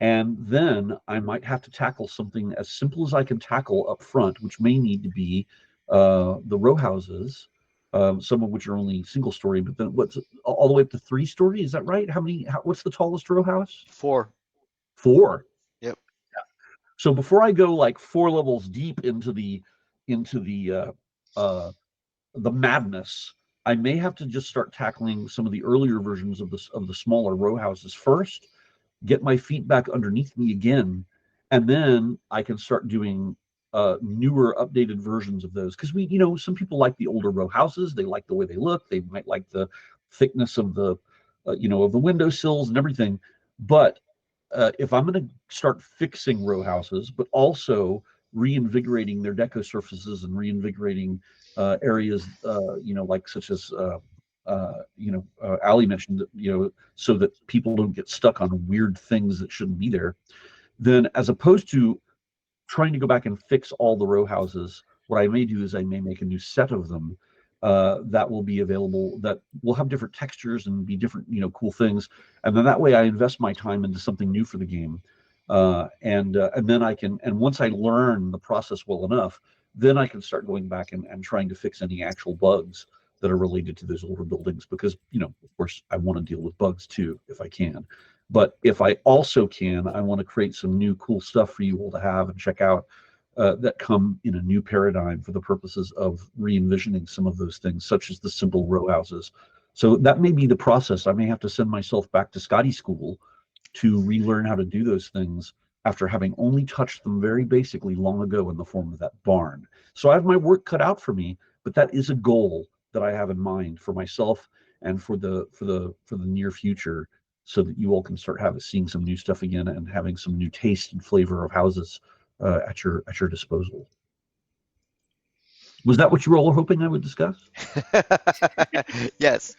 C: And then I might have to tackle something as simple as I can tackle up front, which may need to be the row houses, some of which are only single story, but then what's all the way up to 3 story? Is that right? What's the tallest row house?
A: 4.
C: 4.
A: Yep.
C: So before I go like 4 levels deep into the madness, I may have to just start tackling some of the earlier versions of the smaller row houses first, get my feet back underneath me again, and then I can start doing newer, updated versions of those. Because some people like the older row houses. They like the way they look. They might like the thickness of the, of the windowsills and everything. But if I'm going to start fixing row houses, but also reinvigorating their deco surfaces and reinvigorating areas, like such as Ali mentioned, so that people don't get stuck on weird things that shouldn't be there. Then, as opposed to trying to go back and fix all the row houses, what I may do is I may make a new set of them that will be available, that will have different textures and be different, cool things. And then that way I invest my time into something new for the game. And then and once I learn the process well enough, then I can start going back and trying to fix any actual bugs that are related to those older buildings, because, of course, I want to deal with bugs too, if I can. But if I also can, I want to create some new cool stuff for you all to have and check out that come in a new paradigm for the purposes of re-envisioning some of those things, such as the simple row houses. So that may be the process. I may have to send myself back to Scottie school to relearn how to do those things after having only touched them very basically long ago in the form of that barn. So I have my work cut out for me, but that is a goal that I have in mind for myself and for the near future, so that you all can start seeing some new stuff again and having some new taste and flavor of houses at your disposal. Was that what you were all hoping I would discuss?
A: Yes.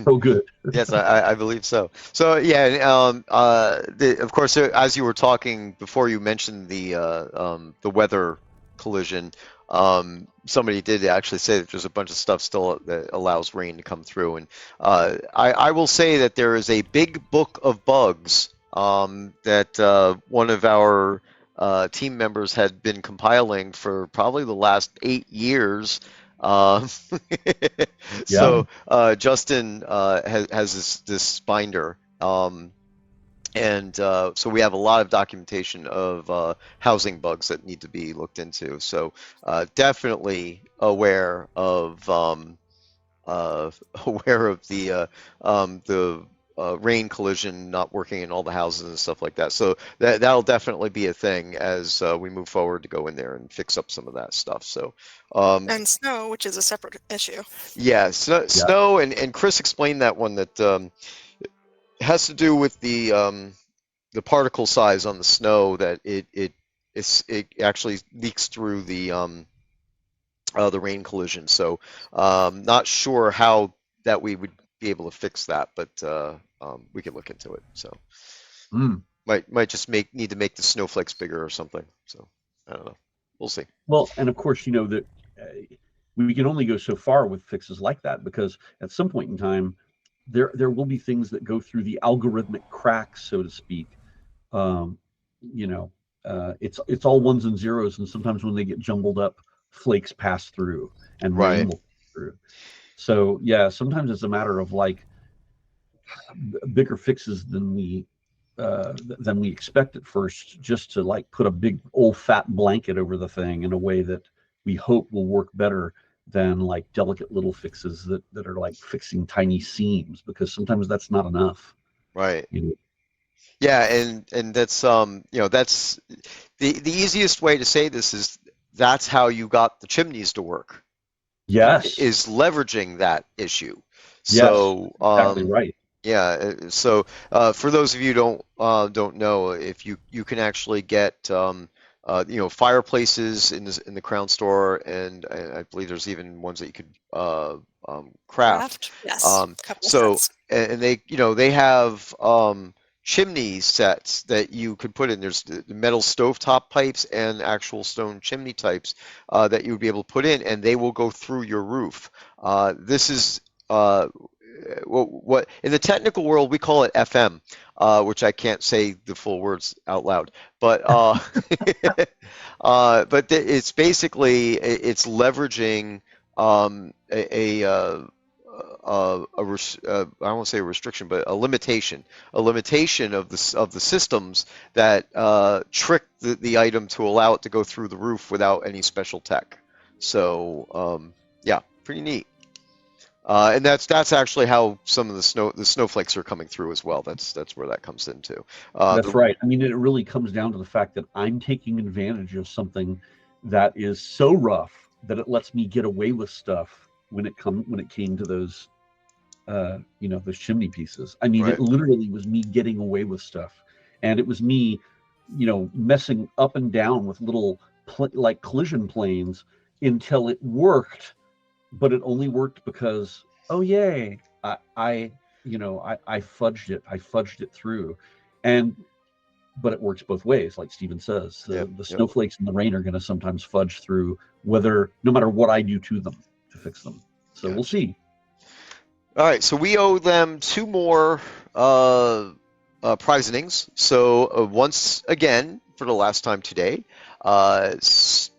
C: Oh, good.
A: Yes, I believe so. So yeah, of course, as you were talking before, you mentioned the weather collision. Somebody did actually say that there's a bunch of stuff still that allows rain to come through, and I will say that there is a big book of bugs that one of our team members had been compiling for probably the last 8 years. Um,
C: Yeah.
A: so Justin has this binder, and so we have a lot of documentation of housing bugs that need to be looked into. So definitely uh, aware of the rain collision not working in all the houses and stuff like that. So that'll definitely be a thing as we move forward to go in there and fix up some of that stuff. So
B: And snow, which is a separate issue.
A: yeah,
C: Yeah.
A: snow, and Chris explained that one, that has to do with the particle size on the snow, that it actually leaks through the rain collision. So not sure how that we would be able to fix that, but we can look into it. So
C: Mm.
A: might just need to make the snowflakes bigger or something. So I don't know. We'll see.
C: Well, and of course, that we can only go so far with fixes like that, because at some point in time, there will be things that go through the algorithmic cracks, so to speak. Um, it's all ones and zeros, and sometimes when they get jumbled up, flakes pass through and rain
A: Right.
C: will pass through. So yeah, sometimes it's a matter of like bigger fixes than we expect at first, just to like put a big old fat blanket over the thing in a way that we hope will work better than like delicate little fixes that are like fixing tiny seams, because sometimes that's not enough.
A: Right.
C: You know?
A: Yeah, and that's that's the easiest way to say this is that's how you got the chimneys to work,
C: Yes,
A: is leveraging that issue.
C: yes,
A: So
C: exactly right.
A: yeah, so for those of you who don't know, if you can actually get fireplaces in the Crown Store, and I believe there's even ones that you could craft.
B: Craft, yes, a couple of
A: So
B: sets.
A: and they have chimney sets that you could put in. There's the metal stovetop pipes and actual stone chimney types that you would be able to put in, and they will go through your roof. This is what in the technical world we call it FM, which I can't say the full words out loud, but it's basically it's leveraging I won't say a restriction, but a limitation of the systems that trick the item to allow it to go through the roof without any special tech. So yeah, pretty neat. And that's actually how some of the snowflakes are coming through as well. That's where that comes into.
C: That's right. I mean, it really comes down to the fact that I'm taking advantage of something that is so rough that it lets me get away with stuff when it came to those those chimney pieces. I mean, it
A: Right.
C: literally was me getting away with stuff, and it was me, messing up and down with little like collision planes until it worked. But it only worked because, oh yay, I fudged it. I fudged it through, and but it works both ways, like Steven says.
A: Yep.
C: The
A: Yep.
C: snowflakes and the rain are going to sometimes fudge through, whether no matter what I do to them to fix them. So we'll
A: Gotcha.
C: see.
A: All right, so we owe them two more prize innings. So once again, for the last time today,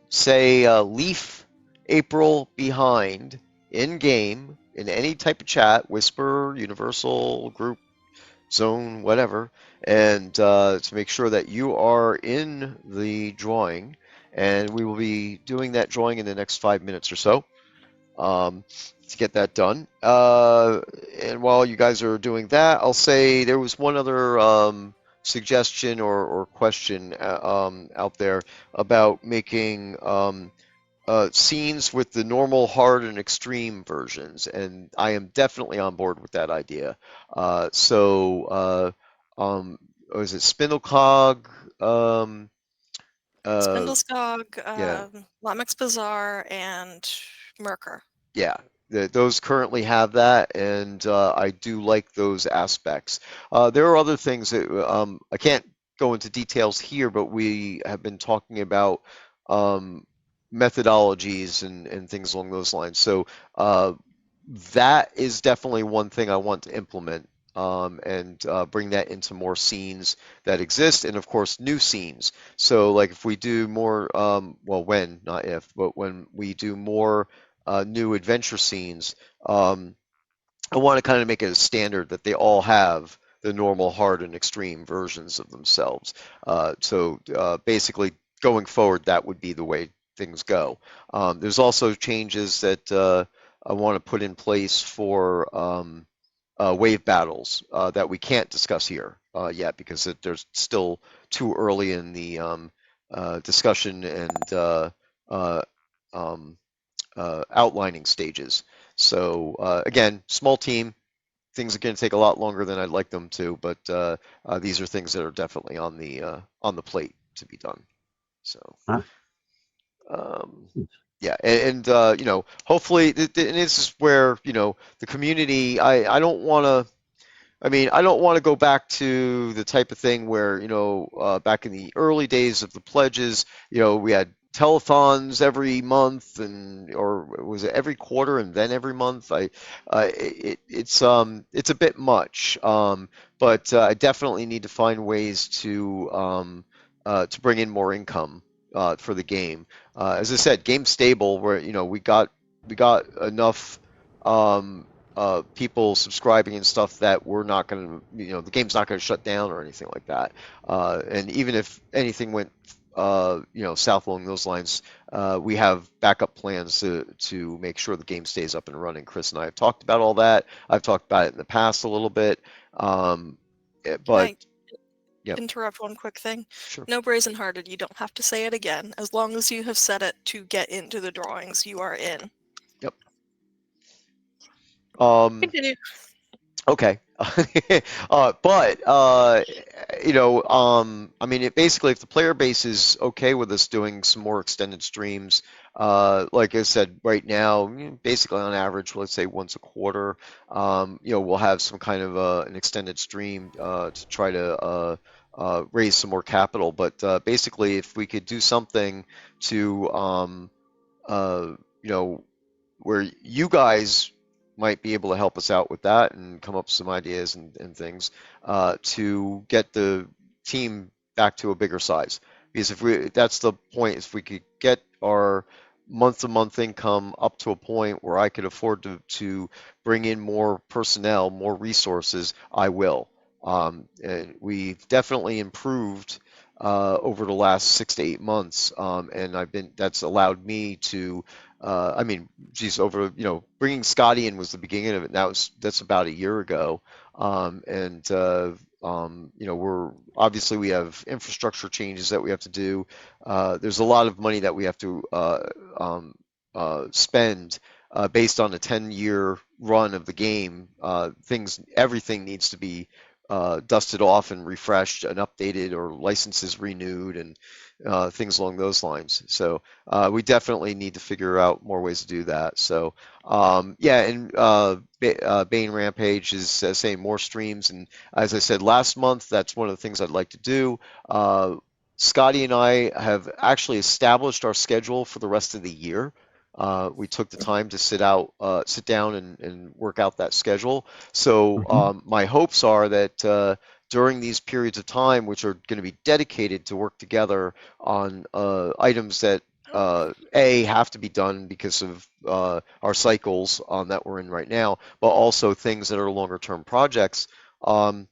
A: say Leaf April behind in game in any type of chat, Whisper, Universal, Group, Zone, whatever, and to make sure that you are in the drawing. And we will be doing that drawing in the next 5 minutes or so um, to get that done. And while you guys are doing that, I'll say there was one other suggestion or question out there about making scenes with the normal, hard, and extreme versions, and I am definitely on board with that idea. What is it Spindlecog? Um, uh,
B: Spindleskog,
A: yeah,
B: Lamex Bazaar, and Merker.
A: Yeah, those currently have that, and I do like those aspects. There are other things that I can't go into details here, but we have been talking about um, methodologies and things along those lines. So uh, that is definitely one thing I want to implement and bring that into more scenes that exist, and of course, new scenes. So, like if we do more, well, when, not if, but when we do more new adventure scenes, I want to kind of make it a standard that they all have the normal, hard, and extreme versions of themselves. Basically, going forward, that would be the way things go. There's also changes that I want to put in place for wave battles that we can't discuss here yet because there's still too early in the discussion and uh, um, outlining stages. So again, small team. Things are going to take a lot longer than I'd like them to, but these are things that are definitely on the plate to be done. So
C: Ah,
A: um, yeah, hopefully, and this is where the community. I don't want to. I mean, I don't want to go back to the type of thing where, back in the early days of the pledges, we had telethons every month or was it every quarter and then every month? It's a bit much. But I definitely need to find ways to bring in more income for the game. As I said, game stable where, we got enough um, people subscribing and stuff that we're not going to, the game's not going to shut down or anything like that. And even if anything went, south along those lines, we have backup plans to make sure the game stays up and running. Chris and I have talked about all that. I've talked about it in the past a little bit. Um,
B: Can
A: but
B: I
A: yeah,
B: interrupt one quick thing?
A: sure.
B: No brazen hearted, you don't have to say it again. As long as you have set it to get into the drawings, you are in.
A: Yep. Um,
B: Continue.
A: Okay. But I mean, basically, if the player base is okay with us doing some more extended streams, like I said, right now, basically on average, let's say once a quarter, we'll have some kind of an extended stream to try to raise some more capital. But basically, if we could do something to, uh, you know, where you guys might be able to help us out with that and come up with some ideas and things to get the team back to a bigger size. Because that's the point, if we could get our month-to-month income up to a point where I could afford to bring in more personnel, more resources, I will. And we've definitely improved over the last 6 to 8 months, and that's allowed me to I mean, geez, over, bringing Scottie in was the beginning of it. That's about a year ago. And we have infrastructure changes that we have to do. There's a lot of money that we have to spend based on a 10-year run of the game. Everything needs to be dusted off and refreshed and updated, or licenses renewed, and things along those lines. So we definitely need to figure out more ways to do that. So yeah, and Bane Rampage is saying more streams, and as I said last month, that's one of the things I'd like to do. Uh, Scotty and I have actually established our schedule for the rest of the year. We took the time to sit down and work out that schedule. So
C: Hmm.
A: my hopes are that during these periods of time, which are going to be dedicated to work together on items that have to be done because of our cycles that we're in right now, but also things that are longer term projects, um,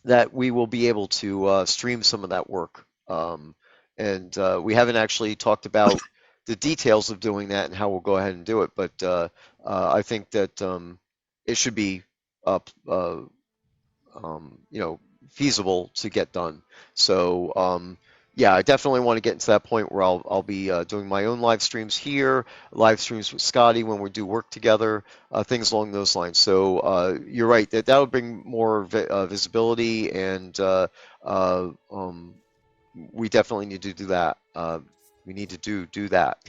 A: that we will be able to stream some of that work. And we haven't actually talked about the details of doing that and how we'll go ahead and do it, but I think that it should be uh, uh, feasible to get done. So, yeah, I definitely want to get into that point where I'll be doing my own live streams here, live streams with Scotty when we do work together, things along those lines. So, you're right, that'll bring more visibility, and uh, um, we definitely need to do that. We need to do that.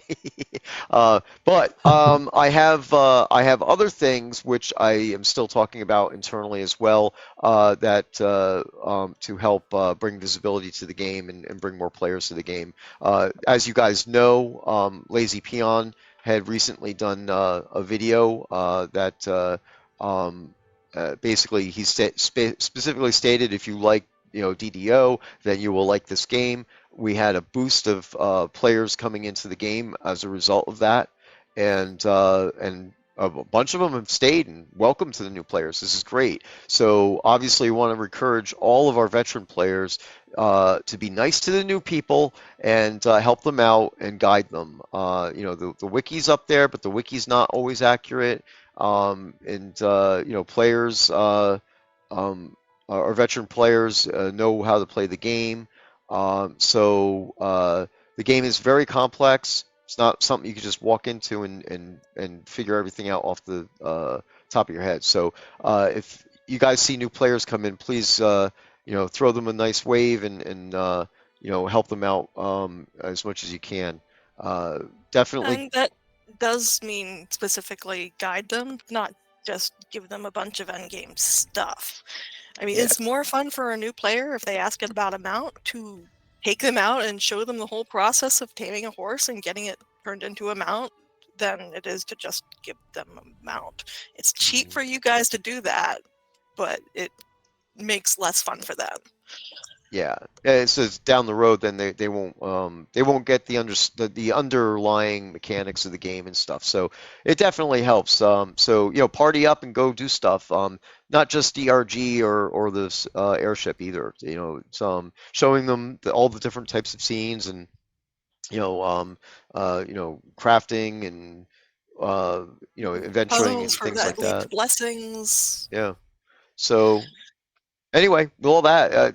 A: But I have other things which I am still talking about internally as well, that to help bring visibility to the game, and bring more players to the game. As you guys know, Lazy Peon had recently done a video that basically specifically stated, if you like DDO, then you will like this game. We had a boost of players coming into the game as a result of that, and a bunch of them have stayed. And welcome to the new players. This is great. So obviously, we want to encourage all of our veteran players to be nice to the new people, and help them out and guide them. The wiki's up there, but the wiki's not always accurate. And players. Our veteran players know how to play the game. The game is very complex. It's not something you can just walk into and figure everything out off the top of your head. So if you guys see new players come in, please throw them a nice wave, and help them out as much as you can. Definitely,
B: And that does mean specifically guide them, not just give them a bunch of endgame stuff. I mean,
A: yeah,
B: it's more fun for a new player if they ask about a mount to take them out and show them the whole process of taming a horse and getting it turned into a mount than it is to just give them a mount. It's cheap
A: mhm.
B: for you guys to do that, but it makes less fun for them.
A: Yeah, and so it's down the road, then they won't get the underlying mechanics of the game and stuff. So it definitely helps. So party up and go do stuff. Not just DRG or this airship either. It's showing them all the different types of scenes, and crafting, and adventuring
B: Puzzles
A: and
B: for
A: things
B: that
A: like
B: lead to
A: that.
B: blessings.
A: Yeah. So. Anyway, with all that,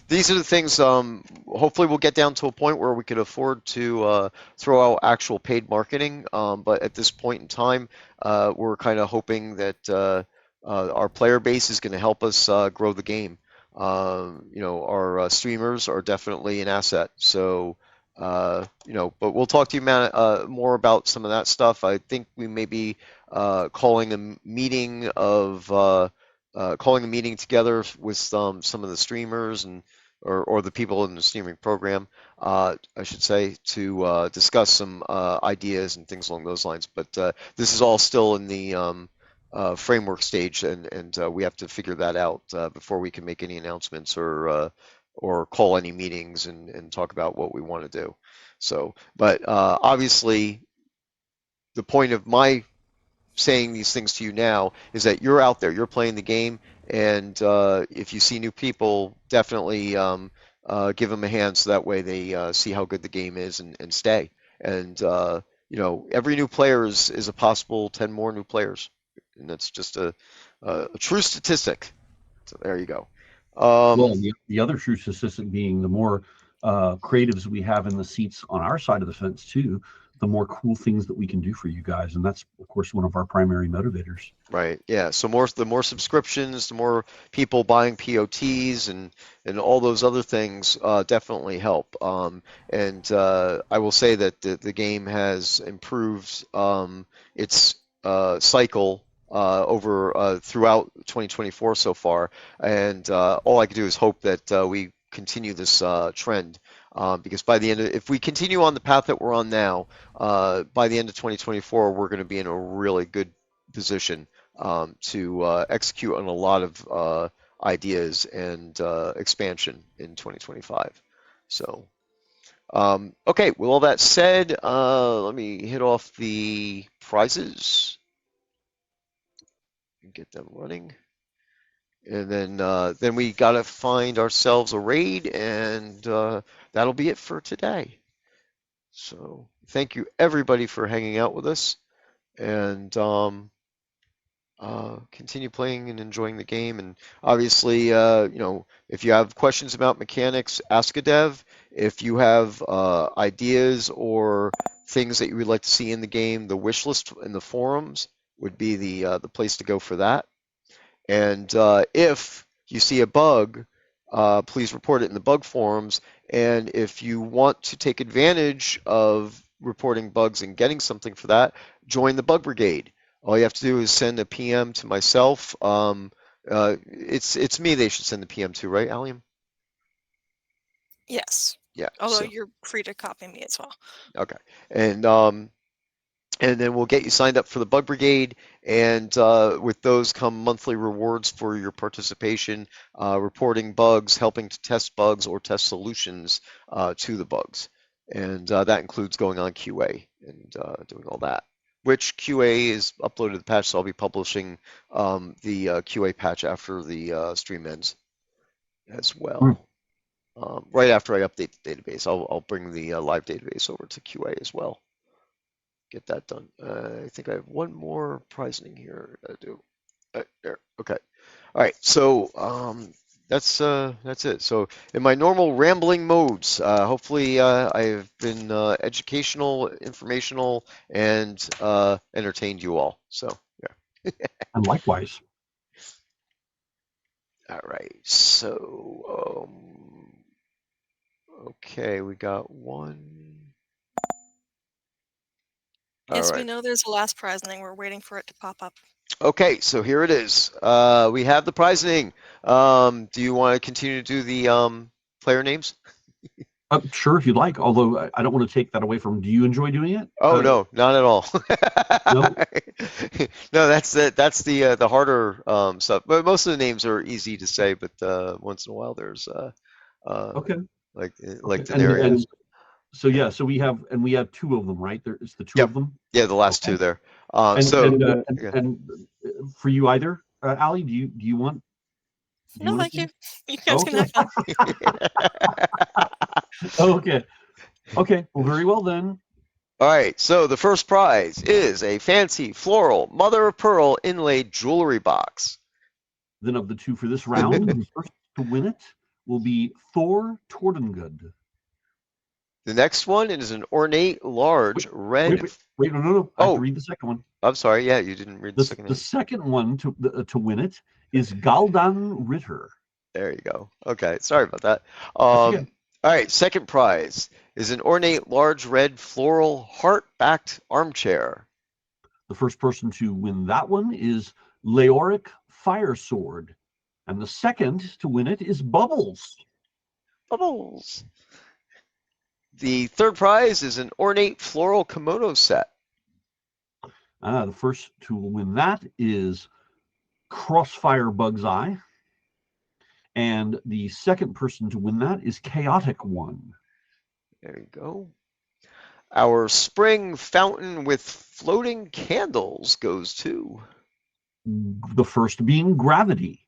A: these are the things. Hopefully, we'll get down to a point where we can afford to throw out actual paid marketing. But at this point in time, we're kind of hoping that our player base is going to help us grow the game. Our streamers are definitely an asset. So, but we'll talk to you, man, more about some of that stuff. I think we may be calling a meeting of. Calling a meeting together with some of the streamers, or the people in the streaming program, I should say, to discuss some ideas and things along those lines. But this is all still in the framework stage, and we have to figure that out before we can make any announcements, or call any meetings, and talk about what we want to do. So, but obviously, the point of my saying these things to you now is that you're out there, you're playing the game, and if you see new people, definitely give them a hand, so that way they see how good the game is, and stay. And every new player is a possible 10 more new players, and that's just a true statistic. So there you go.
C: Well, the other true statistic being the more creatives we have in the seats on our side of the fence too, the more cool things that we can do for you guys, and that's of course one of our primary motivators.
A: Right. Yeah. So the more subscriptions, the more people buying POTs and all those other things definitely help. And I will say that the game has improved its cycle over throughout 2024 so far, and all I can do is hope that we continue this trend. Because by the end if we continue on the path that we're on now, by the end of 2024, we're going to be in a really good position to execute on a lot of ideas and expansion in 2025. So, okay, with all that said, let me hit off the prizes and get them running. And then we gotta find ourselves a raid, and that'll be it for today. So thank you everybody for hanging out with us, and continue playing and enjoying the game. And obviously, if you have questions about mechanics, ask a dev. If you have ideas or things that you would like to see in the game, the wish list in the forums would be the place to go for that. And if you see a bug, please report it in the bug forums. And if you want to take advantage of reporting bugs and getting something for that, join the bug brigade. All you have to do is send a PM to myself. It's me they should send the PM to, right, Allium?
B: Yes.
A: Yeah.
B: Although
A: So
B: you're free to copy me as well.
A: okay, and then we'll get you signed up for the Bug Brigade, and with those come monthly rewards for your participation, reporting bugs, helping to test bugs or test solutions to the bugs. And that includes going on QA and doing all that, which QA is uploaded to the patch, so I'll be publishing the QA patch after the stream ends as well. Right after I update the database, I'll bring the live database over to QA as well. Get that done. I think I have one more prizing here to do. There. Okay. All right. So that's it. So in my normal rambling modes, hopefully I've been educational, informational, and entertained you all. So yeah.
C: And likewise.
A: All right. So okay, we got one.
B: Yes,
A: All
B: we
A: right.
B: know there's a last prize and we're waiting for it to pop up.
A: Okay, so here it is. We have the prizing. Do you want to continue to do the player names?
C: Sure, if you'd like. Although I don't want to take that away from. Do you enjoy doing it?
A: Oh no, not at all.
C: No.
A: No, that's the harder stuff. But most of the names are easy to say, but once in a while there's
C: Okay.
A: like
C: Okay.
A: Denarius.
C: So yeah, so we have two of them, right? There's the two
A: Yep.
C: of them.
A: Yeah, the last
C: Okay.
A: two there. Yeah.
C: And for you either, Allie, do you want?
B: No, thank you. You guys can
C: Okay.
B: have fun.
C: Okay. Okay. Well, very well then.
A: All right, so the first prize is a fancy floral mother of pearl inlaid jewelry box.
C: Then of the two for this round, the first to win it will be Thor Tordengood.
A: The next one is an ornate, large, red.
C: Wait, no. I have to read the second one.
A: I'm sorry. Yeah, you didn't read the second name.
C: The second one to win it is Galdan Ritter.
A: There you go. Okay, sorry about that.
C: Okay.
A: All right, second prize is an ornate, large, red, floral, heart-backed armchair.
C: The first person to win that one is Leoric Firesword. And the second to win it is Bubbles.
A: Bubbles. The third prize is an ornate floral kimono set.
C: The first to win that is Crossfire Bug's Eye. And the second person to win that is Chaotic One.
A: There you go. Our spring fountain with floating candles goes to
C: the first being Gravity,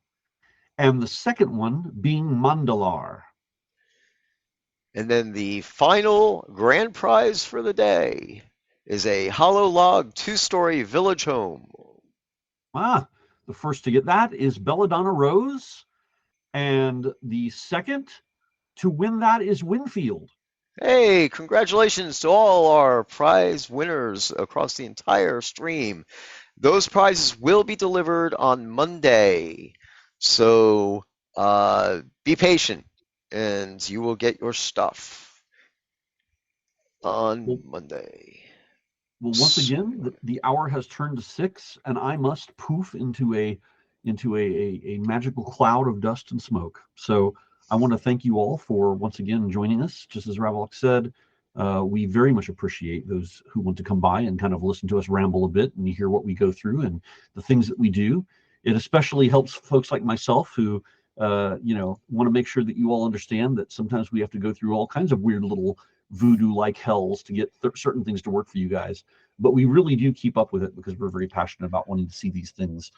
C: and the second one being Mandalar.
A: And then the final grand prize for the day is a hollow log 2-story village home.
C: The first to get that is Belladonna Rose, and the second to win that is Winfield.
A: Hey, congratulations to all our prize winners across the entire stream. Those prizes will be delivered on Monday. So be patient and you will get your stuff on
C: Well,
A: Monday.
C: once again, the hour has turned to 6, and I must poof into a magical cloud of dust and smoke. So I want to thank you all for once again joining us. Just as Ravalox said, we very much appreciate those who want to come by and kind of listen to us ramble a bit and hear what we go through and the things that we do. It especially helps folks like myself who want to make sure that you all understand that sometimes we have to go through all kinds of weird little voodoo-like hells to get certain things to work for you guys. But we really do keep up with it because we're very passionate about wanting to see these things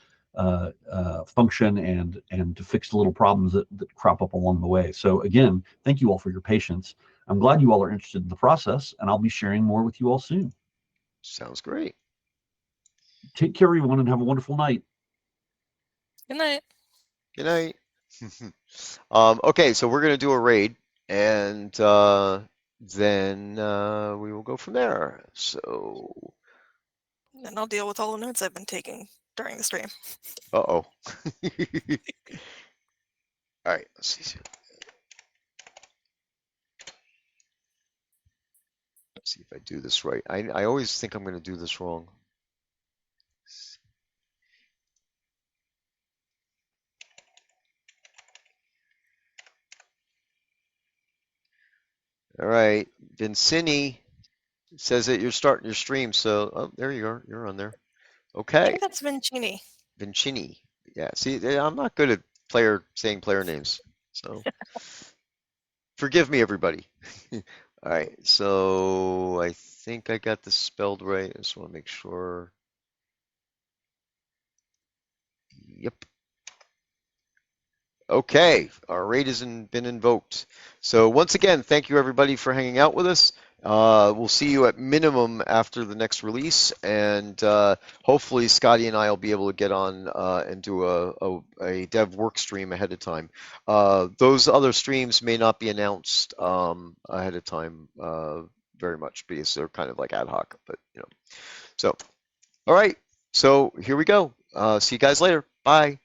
C: function and to fix the little problems that crop up along the way. So again, thank you all for your patience. I'm glad you all are interested in the process, and I'll be sharing more with you all soon.
A: Sounds great.
C: Take care, everyone, and have a wonderful night.
B: Good night.
A: Good night. Okay, so we're gonna do a raid, and then we will go from there. So.
B: And I'll deal with all the notes I've been taking during the stream.
A: Uh-oh. All right, let's see. Let's see if I do this right. I always think I'm going to do this wrong. All right, Vincini says that you're starting your stream, so oh, there you are. You're on there.
B: I
A: Okay,
B: think that's Vincini.
A: Vincini. Yeah, see, I'm not good at saying player names, so forgive me, everybody. All right, so I think I got this spelled right. I just want to make sure. Yep. Okay, our raid has been invoked. So once again, thank you everybody for hanging out with us. We'll see you at minimum after the next release, and hopefully Scottie and I will be able to get on and do a dev work stream ahead of time. Those other streams may not be announced ahead of time very much because they're kind of like ad hoc, but you know. So, all right, so here we go. See you guys later. Bye.